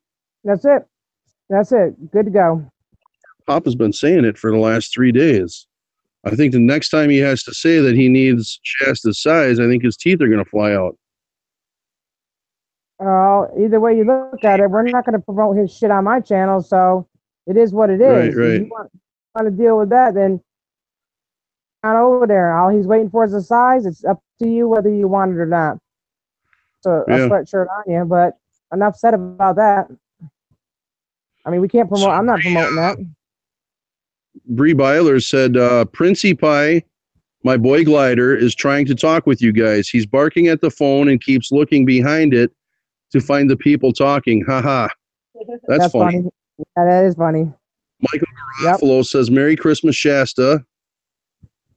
That's it. Good to go. Papa's been saying it for the last 3 days. I think the next time he has to say that he needs Shasta's size, I think his teeth are going to fly out. Either way you look at it, we're not going to promote his shit on my channel, so it is what it is. Right. If you want to deal with that, then not over there. All he's waiting for is the size. It's up to you whether you want it or not. So a sweatshirt on you, but enough said about that. I mean, we can't promote. I'm not promoting that. Bree Byler said, Princey Pie, my boy Glider, is trying to talk with you guys. He's barking at the phone and keeps looking behind it to find the people talking. Haha. That's funny. Yeah, that is funny. Michael Garofalo says, Merry Christmas, Shasta.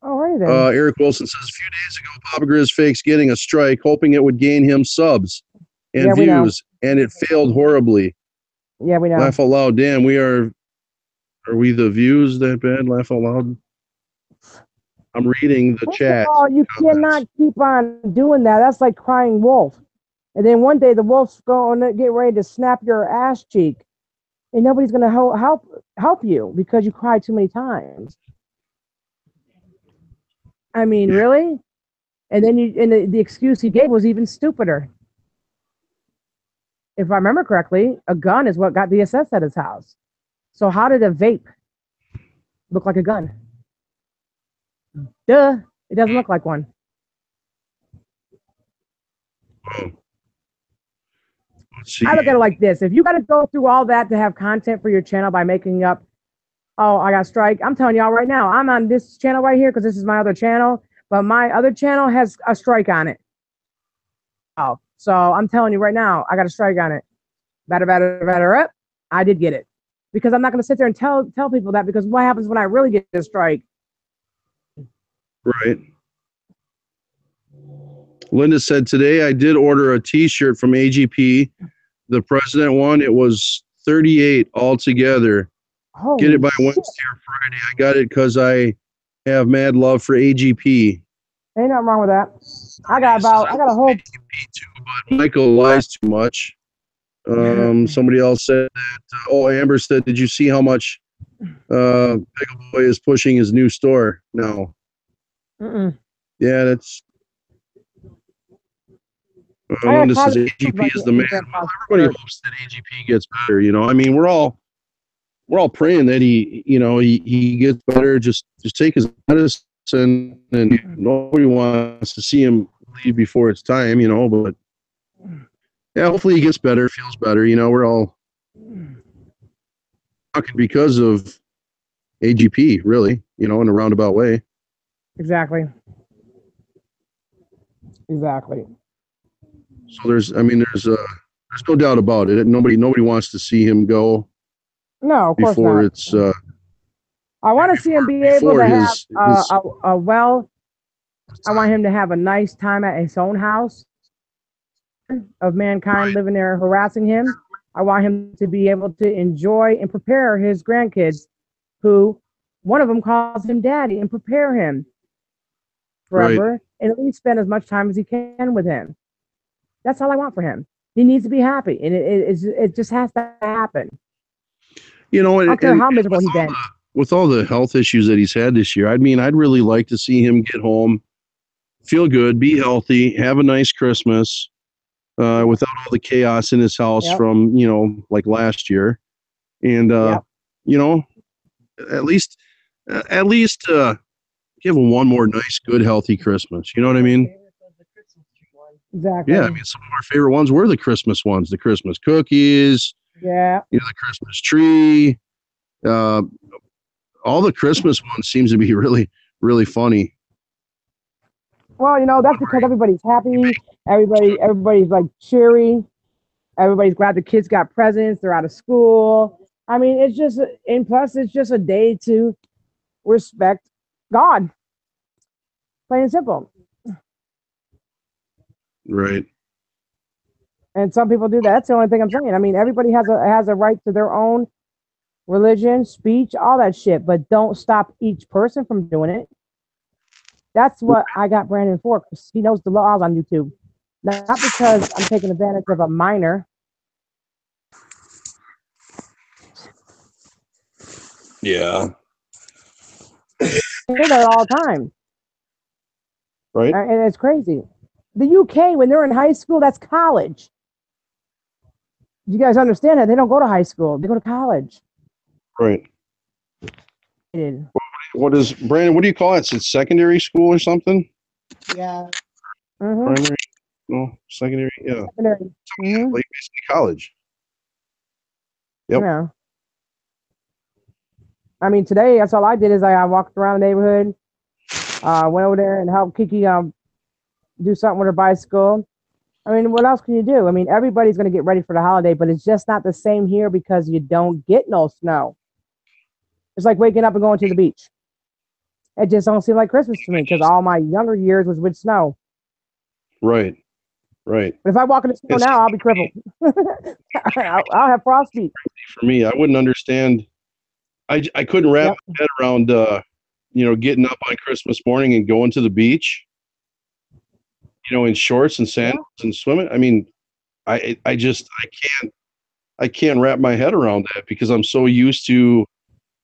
Alrighty then. Eric Wilson says, a few days ago, Papa Grizz fakes getting a strike, hoping it would gain him subs and views, and it failed horribly. Yeah, we know. Laugh out loud. Damn, are we the views that bad? Laugh out loud. I'm reading the chat. Oh, you cannot keep on doing that. That's like crying wolf. And then one day the wolf's going to get ready to snap your ass cheek, and nobody's going to help you because you cried too many times. I mean, really? And then the excuse he gave was even stupider. If I remember correctly, a gun is what got DSS at his house. So how did a vape look like a gun? Duh, it doesn't look like one. I look at it like this. If you got to go through all that to have content for your channel by making up, oh, I got strike. I'm telling y'all right now, I'm on this channel right here because this is my other channel, but my other channel has a strike on it. Oh, so I'm telling you right now, I got a strike on it. Batter up. I did get it. Because I'm not going to sit there and tell people that, because what happens when I really get a strike? Right. Linda said, today I did order a t-shirt from AGP. The president one, it was $38 altogether. Get it by Wednesday or Friday. I got it because I have mad love for AGP. Ain't nothing wrong with that. I got a whole. Too, but Michael lies too much. Somebody else said that. Amber said, did you see how much Pickle Boy is pushing his new store now? Yeah, that's. Linda says AGP is the man. Well, everybody hopes that AGP gets better. You know, I mean, we're all praying that he gets better. Just take his medicine, and nobody wants to see him leave before it's time. You know, but yeah, hopefully he gets better, feels better. You know, we're all talking because of AGP, really. You know, in a roundabout way. Exactly. So there's no doubt about it. Nobody wants to see him go. No, of course before not. It's. I want to see him be able to have I want him to have a nice time at his own house. Of mankind living there harassing him. I want him to be able to enjoy and prepare his grandkids, who one of them calls him daddy, and prepare him forever, and at least spend as much time as he can with him. That's all I want for him. He needs to be happy, and it just has to happen. You know, I don't care how miserable he's been. With all the health issues that he's had this year, I mean, I'd really like to see him get home, feel good, be healthy, have a nice Christmas, without all the chaos in his house from, like last year. And, at least give him one more nice, good, healthy Christmas. You know what I mean? Exactly. Yeah, I mean, some of our favorite ones were the Christmas ones, the Christmas cookies. Yeah. The Christmas tree. All the Christmas ones seems to be really, really funny. Well, that's because everybody's happy. Everybody's like cheery. Everybody's glad the kids got presents. They're out of school. I mean, and plus it's just a day to respect God. Plain and simple. Right. And some people do that. That's the only thing I'm saying. I mean, everybody has a right to their own religion, speech, all that shit, but don't stop each person from doing it. That's what I got Brandon for, because he knows the laws on YouTube. Not because I'm taking advantage of a minor. Yeah. I hear that all the time. Right. And it's crazy. The UK, when they're in high school, that's college. You guys understand that? They don't go to high school. They go to college. Right. Mm-hmm. What is Brandon? What do you call it? It's secondary school or something? Yeah. Primary? No, secondary. Yeah. Secondary. Mhm. Like basically college. Yep. Yeah. I mean, today that's all I did is I walked around the neighborhood, went over there and helped Kiki do something with her bicycle. I mean, what else can you do? I mean, everybody's going to get ready for the holiday, but it's just not the same here because you don't get no snow. It's like waking up and going to the beach. It just don't seem like Christmas to me because all my younger years was with snow. Right. Right. But if I walk in the snow now, I'll be crippled. I'll have frostbite. For me, I wouldn't understand. I couldn't wrap my head around, getting up on Christmas morning and going to the beach, in shorts and sandals and swimming. I mean, I can't wrap my head around that because I'm so used to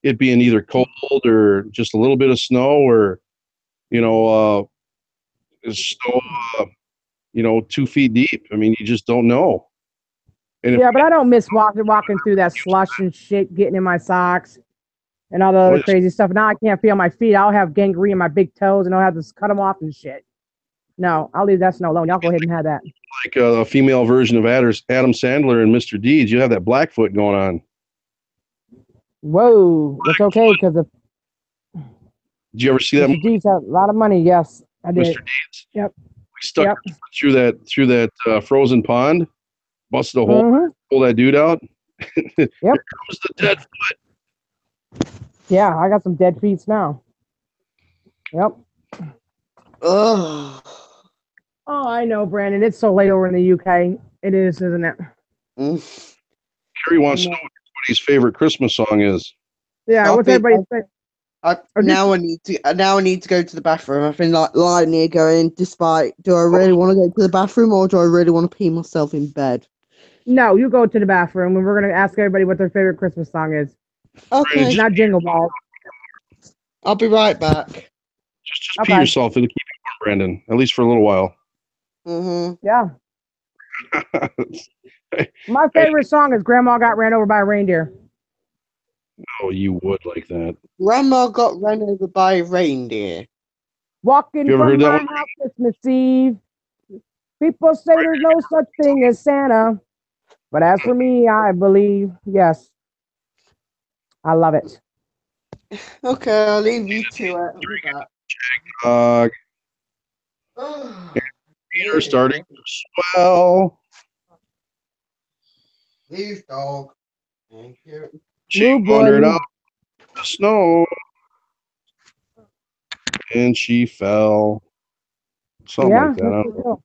it being either cold or just a little bit of snow or, snow, 2 feet deep. I mean, you just don't know. And but I don't miss walking through that slush and shit, getting in my socks and all the other crazy stuff. Now I can't feel my feet. I'll have gangrene in my big toes and I'll have to cut them off and shit. No, I'll leave that snow alone. Y'all go ahead and have that. Like a female version of Adam Sandler and Mr. Deeds, you have that Blackfoot going on. Whoa, that's okay because did you ever see that? Mr. Deeds had a lot of money. Yes, I did. Mr. Deeds. Yep. We stuck through that frozen pond, busted a hole, pull that dude out. Yep. Here comes the dead foot. Yeah, I got some dead feet now. Yep. Ugh. Oh, I know, Brandon. It's so late over in the UK. It is, isn't it? Kerry wants to know what his favorite Christmas song is. Yeah, what's everybody's favorite? Now I need to go to the bathroom. I've been lying here going, do I really want to go to the bathroom or do I really want to pee myself in bed? No, you go to the bathroom and we're going to ask everybody what their favorite Christmas song is. Okay. It's not Jingle Balls. I'll be right back. Just pee yourself. It'll keep you warm, Brandon, at least for a little while. Yeah. My favorite song is Grandma Got Ran Over by a Reindeer. Oh, you would like that. Grandma got run over by a reindeer. Walking from my house Christmas Eve. People say there's no such thing as Santa. But as for me, I believe, yes. I love it. Okay, I'll leave you to it. Peter starting to swell. Leave, dog. Thank you. She wandered out in the snow. And she fell. Something like that.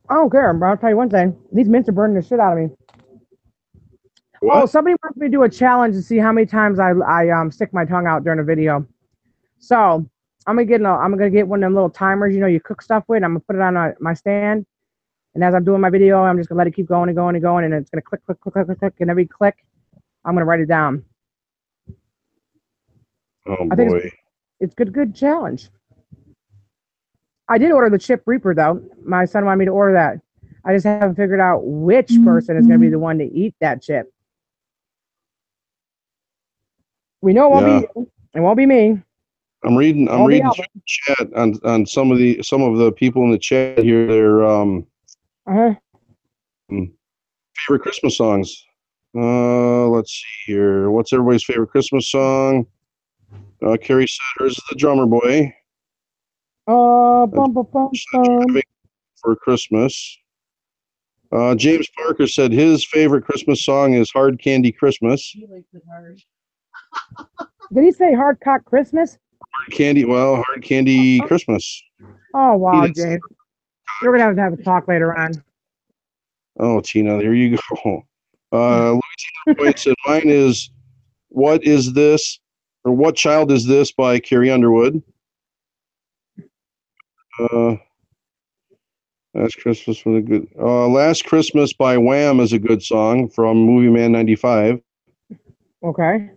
I don't care, bro. I'll tell you one thing. These mints are burning the shit out of me. What? Oh, somebody wants me to do a challenge to see how many times I stick my tongue out during a video. So I'm gonna get one of them little timers, you cook stuff with. I'm gonna put it on my stand, and as I'm doing my video, I'm just gonna let it keep going and going and going, and it's gonna click, click, click, click, click, click, and every click, I'm gonna write it down. Oh I think it's good challenge. I did order the Chip Reaper though. My son wanted me to order that. I just haven't figured out which person is gonna be the one to eat that chip. We know it won't be you. It won't be me. I'm reading the chat on some of the people in the chat here. Their favorite Christmas songs. Let's see here. What's everybody's favorite Christmas song? Carrie said hers is The Drummer Boy. For Christmas. James Parker said his favorite Christmas song is Hard Candy Christmas. He likes it hard. Did he say Hard Cock Christmas? Hard Candy Christmas. Oh, wow, James. You're going to have a talk later on. Oh, Tina, there you go. Louis Tina said mine is What Is This? Or What Child Is This by Carrie Underwood. Last Christmas was a good. Last Christmas by Wham is a good song from Movie Man '95. Okay.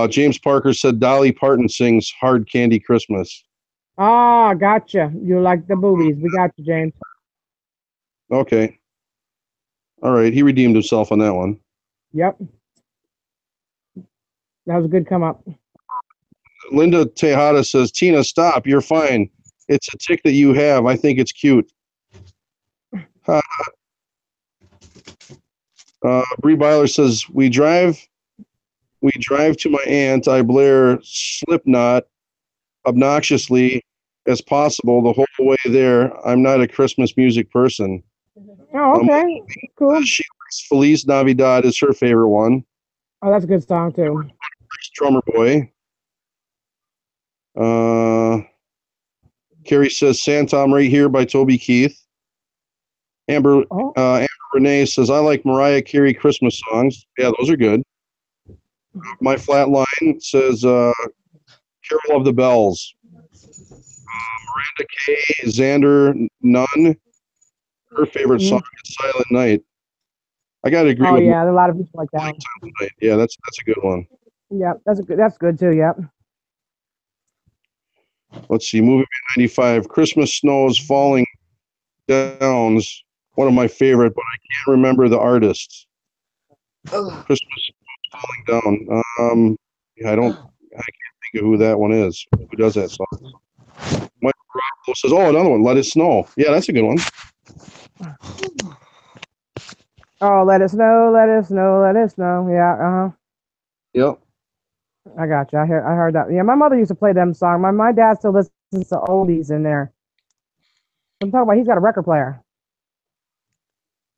James Parker said Dolly Parton sings Hard Candy Christmas. Ah, gotcha. You like the boobies. We got you, James. Okay. All right. He redeemed himself on that one. Yep. That was a good come up. Linda Tejada says, Tina, stop. You're fine. It's a tick that you have. I think it's cute. Bree Byler says, we drive to my aunt. I blare Slipknot obnoxiously as possible the whole way there. I'm not a Christmas music person. Oh, okay. Cool. She likes Feliz Navidad is her favorite one. Oh, that's a good song too. Drummer Boy. Carrie says Santa I'm Right Here by Toby Keith. Amber Renee says I like Mariah Carey Christmas songs. Yeah, those are good. My Flat Line says Carol of the Bells. Miranda K. Xander Nunn. Her favorite song is Silent Night. I gotta agree with yeah, a lot of people like that. Silent Night. Yeah, that's a good one. Yeah, that's good too. Yep. Let's see, movie 95. Christmas Snows Falling Down's one of my favorite, but I can't remember the artist. Christmas Snows Falling Down. I can't think of who that one is. Who does that song? Mike Garoppolo says, "Oh, another one. Let It Snow." Yeah, that's a good one. Oh, let it snow, let it snow, let it snow. Yeah. Yep. I got you. I heard that. Yeah, my mother used to play them songs. My dad still listens to oldies in there. I'm talking about. He's got a record player.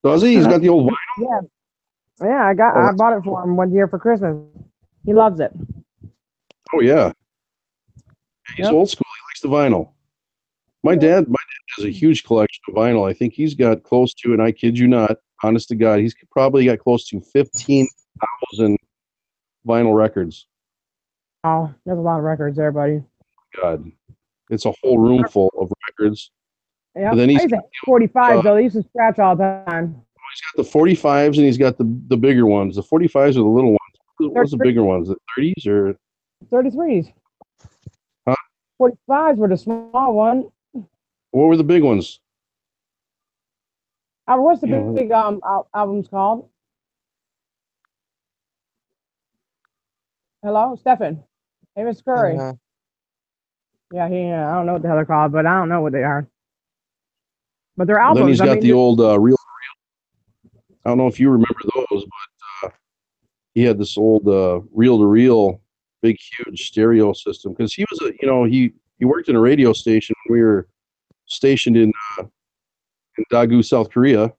Does he? He's got the old vinyl. Yeah. I bought it for him one year for Christmas. He loves it. Oh yeah. He's old school. He likes the vinyl. My dad has a huge collection of vinyl. I think he's got close to, and I kid you not, honest to God, he's probably got close to 15,000 vinyl records. Oh, there's a lot of records there, buddy. God, it's a whole room full of records. Yeah, then he's got 45 though. They used to scratch all the time. He's got the 45s and he's got the bigger ones. The 45s are the little ones. What's the bigger ones? The 30s or 33s? Huh? 45s were the small one. What were the big ones? What's the big albums called? Hello, Stefan. Hey, Mr. Curry. Yeah, I don't know what the hell they're called, but I don't know what they are. But they're albums. Then he's got the old reel. I don't know if you remember those, but he had this old reel-to-reel, big, huge stereo system because he was he worked in a radio station when we were stationed in Daegu, South Korea.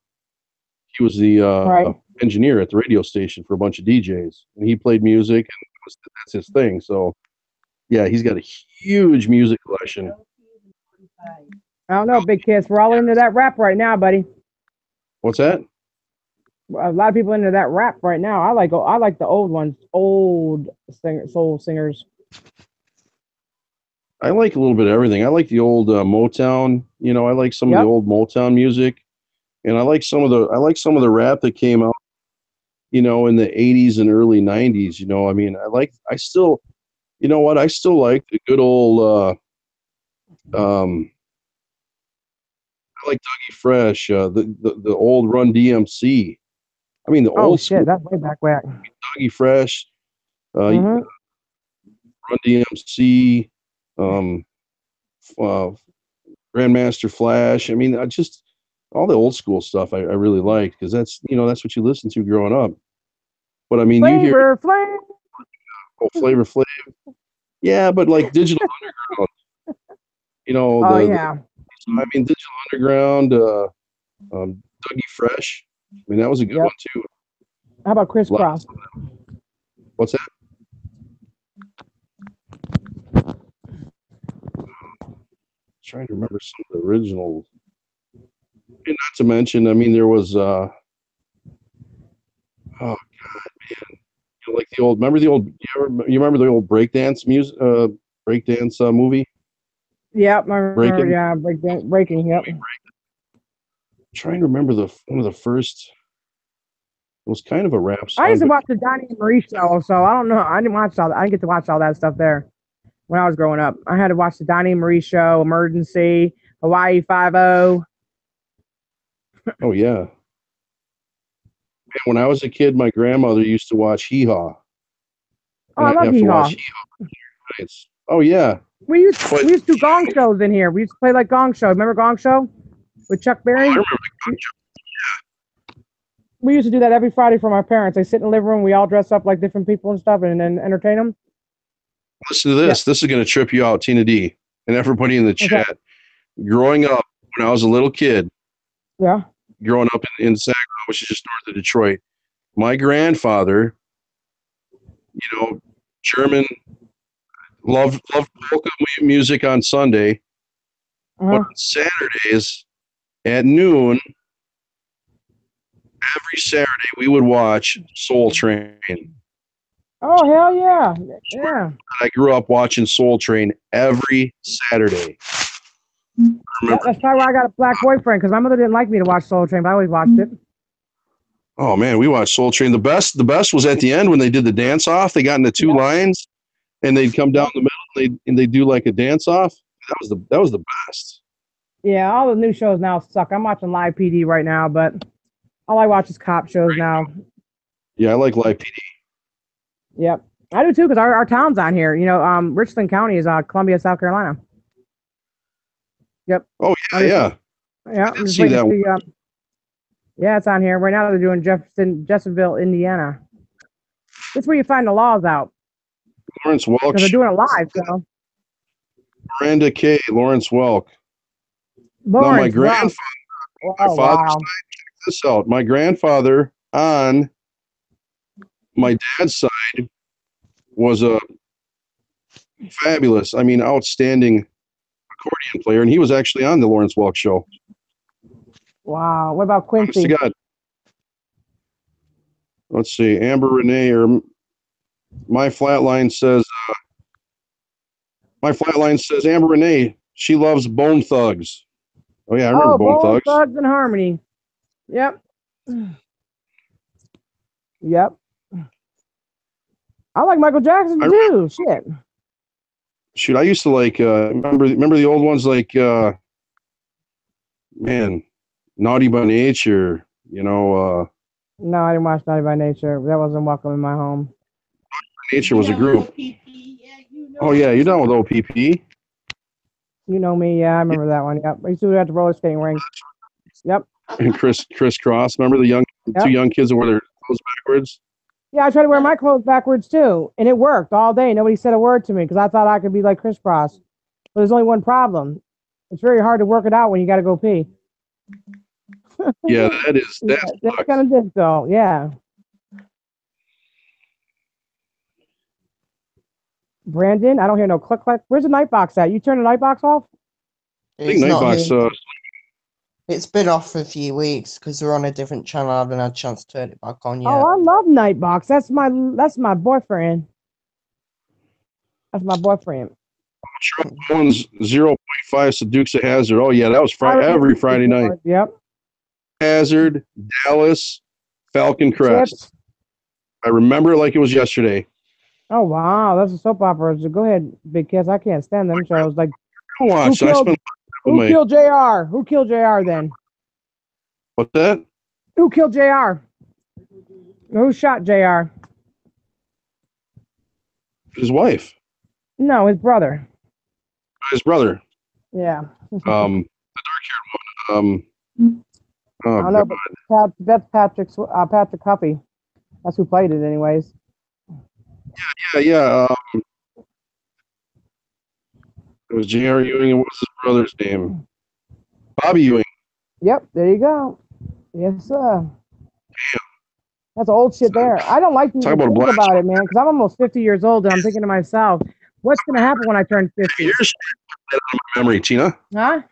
He was the engineer at the radio station for a bunch of DJs, and he played music, and that's his thing. So, yeah, he's got a huge music collection. I don't know, big kids. We're all into that rap right now, buddy. What's that? A lot of people into that rap right now. I like the old ones, soul singers. I like a little bit of everything. I like the old Motown. I like some of the old Motown music, and I like some of the rap that came out, in the 80s and early 90s. I still like the good old. I like Dougie Fresh, the old Run DMC. I mean, the old shit, that's way back. Dougie Fresh, Run DMC, Grandmaster Flash. I mean, all the old school stuff I really liked because that's what you listen to growing up. But I mean, Flavor Flav. Flavor Flav. Yeah, but like Digital Underground. Digital Underground, Dougie Fresh. I mean, that was a good one too. How about Chris Cross? What's that? Trying to remember some of the original. And not to mention, I mean, there was oh god, man, like the old. Remember the old? You remember the old breakdance music? Breakdance movie. Yep, breaking. Yep. Trying to remember one of the first was kind of a rap song. I used to but- watch the Donnie and Marie show, so I don't know. I didn't watch all that. I didn't get to watch all that stuff there when I was growing up. I had to watch the Donnie and Marie show, Emergency, Hawaii Five-0. Oh yeah. Man, when I was a kid, my grandmother used to watch Hee Haw. Oh, I love Hee Haw. Nights. Oh yeah. We used to do gong shows in here. We used to play like gong shows. Remember gong show with Chuck Berry? I remember We used to do that every Friday for my parents. They sit in the living room. We all dress up like different people and stuff, and then entertain them. Listen to this. This is going to trip you out, Tina D, and everybody in the chat. Growing up, when I was a little kid, Yeah. growing up in Saginaw, which is just north of Detroit, my grandfather, German, loved polka music on Sunday, but Uh-huh. on Saturdays at noon, every Saturday we would watch Soul Train. Oh, hell yeah. Yeah. I grew up watching Soul Train every Saturday. That's probably why I got a black boyfriend, because my mother didn't like me to watch Soul Train, but I always watched it. Oh man, we watched Soul Train. The best was at the end when they did the dance off. They got into two lines, and they'd come down the middle. And they'd do like a dance off. That was the best. Yeah, all the new shows now suck. I'm watching Live PD right now, but all I watch is cop shows now. Yeah, I like Live PD. Yep. I do too, because our town's on here. Richland County is Columbia, South Carolina. Yep. Oh yeah, yeah. Yeah. didn't see that yeah, it's on here. Right now they're doing Jeffersonville, Indiana. That's where you find the laws out. Lawrence Because Welk, they're doing it live, so. Miranda K, Lawrence Welk. Now, my Lawrence, grandfather, wow. my Oh, father's wow. side, check this out. My grandfather on my dad's side was a fabulous, outstanding accordion player, and he was actually on the Lawrence Welk show. Wow. What about Honest to Quincy? God. Let's see. Amber Renee or my flatline says Amber Renee. She loves Bone Thugs. Oh yeah, I remember Bone Thugs. Thugs and Harmony. Yep. Yep. I like Michael Jackson too. Shit. Shoot, I used to like remember the old ones like Naughty by Nature. No, I didn't watch Naughty by Nature. That wasn't welcome in my home. Nature was a group. Oh yeah, you're down with OPP. You know me, yeah, I remember that one. Yep. I used to do it at the roller skating rink. Yep. And Chris Cross. Remember the two young kids that wear their clothes backwards? Yeah, I tried to wear my clothes backwards too, and it worked all day. Nobody said a word to me because I thought I could be like Chris Cross. But there's only one problem. It's very hard to work it out when you got to go pee. Yeah, that's That's kind of difficult. Yeah. Brandon, I don't hear no click click. Where's the night box at? You turn the night box off? I think It's not Nightbox. here. It's been off for a few weeks because we're on a different channel. I haven't had a chance to turn it back on yet. Oh, I love Nightbox. That's my boyfriend. That's my boyfriend. One's 0.5 to Dukes of Hazard. Oh yeah, that was every Friday night. Yep. Hazard, Dallas, Falcon Crest. Chips. I remember it like it was yesterday. Oh wow, that's a soap opera. So go ahead, big kids. I can't stand them shows. Like I watched. I spent who killed JR? Who killed JR then? What's that? Who killed JR? Who shot JR? His wife. No, his brother. His brother. Yeah. The dark-haired one. Oh, I don't know, God. but that's Patrick Huffy. That's who played it, anyways. Yeah. It was J.R. Ewing, and what was his brother's name? Bobby Ewing. Yep, there you go. Yes, sir. That's old shit there. I don't like to Talk even about a think blast. about it, man, because I'm almost 50 years old, and I'm thinking to myself, what's going to happen when I turn 50? Here's that out of my memory, Tina. Huh?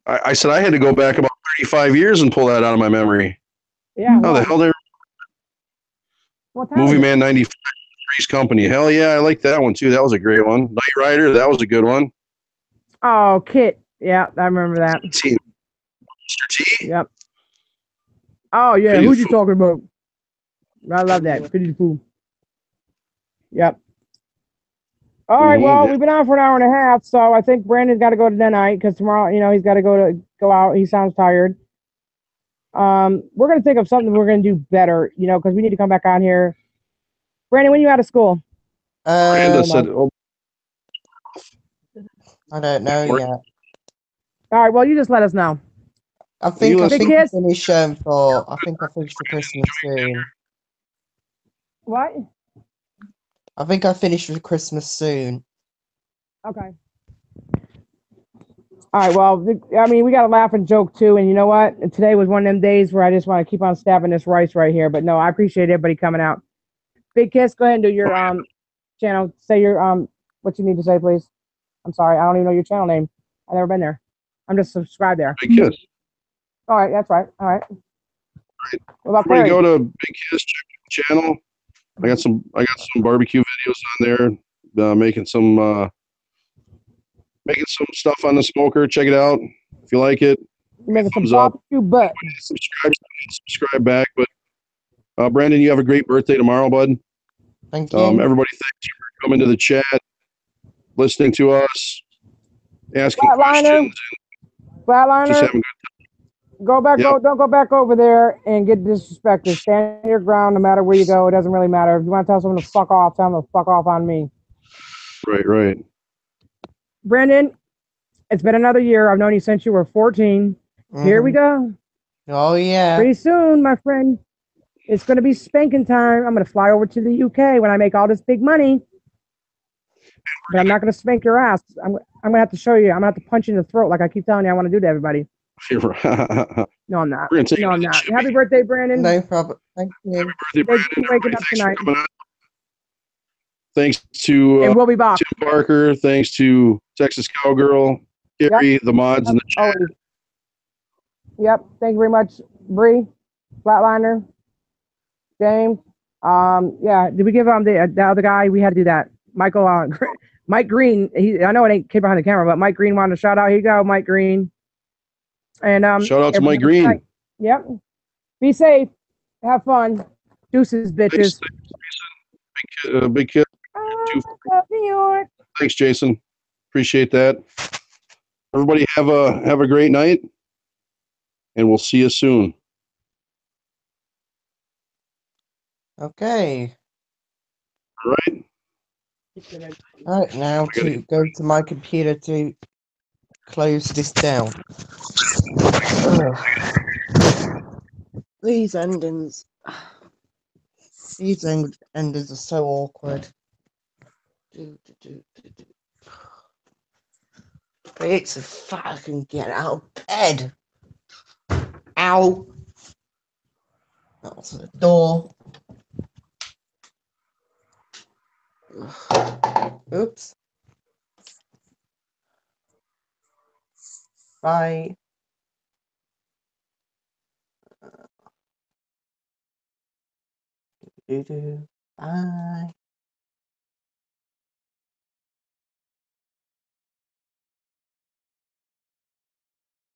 I said I had to go back about 35 years and pull that out of my memory. Yeah. How the hell they What time Movie is it? Man 93 Three's Company. Hell yeah, I like that one too. That was a great one. Knight Rider, that was a good one. Oh, Kit. Yeah, I remember that. Mr. T. Yep. Oh yeah, Pity who's the you talking about? I love that. Pity the fool. Yep. All right. Mhm, Well, yeah. we've been on for an hour and a half, so I think Brandon's got to go tonight because tomorrow, he's got to go out. He sounds tired. We're gonna think of something we're gonna do better, because we need to come back on here. Brandon, when you out of school? Miranda said, "Oh, I don't know Mark, yet. All right. Well, you just let us know. I you think I listen. Big think I kiss. finish for Christmas soon. What? I think I finish for Christmas soon. Okay. All right. Well, we got to laugh and joke too. And you know what? And today was one of them days where I just want to keep on stabbing this rice right here. But no, I appreciate everybody coming out. Big kiss. Go ahead and do your channel. Say your what you need to say, please. I'm sorry. I don't even know your channel name. I've never been there. I'm just subscribed there. Big Kiss. All right. That's right. All right. What about Everybody Clary? go to Big Kiss, check out the channel. I got some barbecue videos on there. Making some stuff on the smoker. Check it out if you like it. You're making some Thumbs up. barbecue butt. Subscribe back. But Brandon, you have a great birthday tomorrow, bud. Thank you. Everybody, thanks you for coming to the chat, listening to us, asking Flatliner. questions, just Flatliner. having Go back. Yep. Don't go back over there and get disrespected. Stand your ground, no matter where you go. It doesn't really matter. If you want to tell someone to fuck off, tell them to fuck off on me. right. Brandon, it's been another year. I've known you since you were 14. Here we go. Oh yeah. Pretty soon, my friend. It's going to be spanking time. I'm going to fly over to the UK when I make all this big money. But I'm not going to spank your ass. I'm going to have to show you. I'm going to have to punch you in the throat like I keep telling you I want to do to everybody. We're No, I'm not. gonna take No, I'm another not. chip. Happy birthday, Brandon. No problem. Thank you. Birthday, Thanks Brandon. for waking up Thanks for tonight. coming on. Thanks to And we'll be back. Tim Parker. Thanks to Texas Cowgirl, Gary, the mods in the chat. Always. Yep. Thank you very much, Bree, Flatliner, James. Yeah. Did we give the other guy? We had to do that. Michael, Mike Green. I know it ain't kid behind the camera, but Mike Green wanted to shout out. Here you go, Mike Green. And Shout out to Mike everybody Green. tonight. Yep. Be safe. Have fun. Deuces, bitches. Big kid. New York. Thanks, Jason. Appreciate that. Everybody have a great night, and we'll see you soon. Okay. All right. All right, now to go to my computer to close this down. These endings. These endings are so awkward. It's a fucking get out of bed. Ow. That was the door. Oops. Bye. Bye.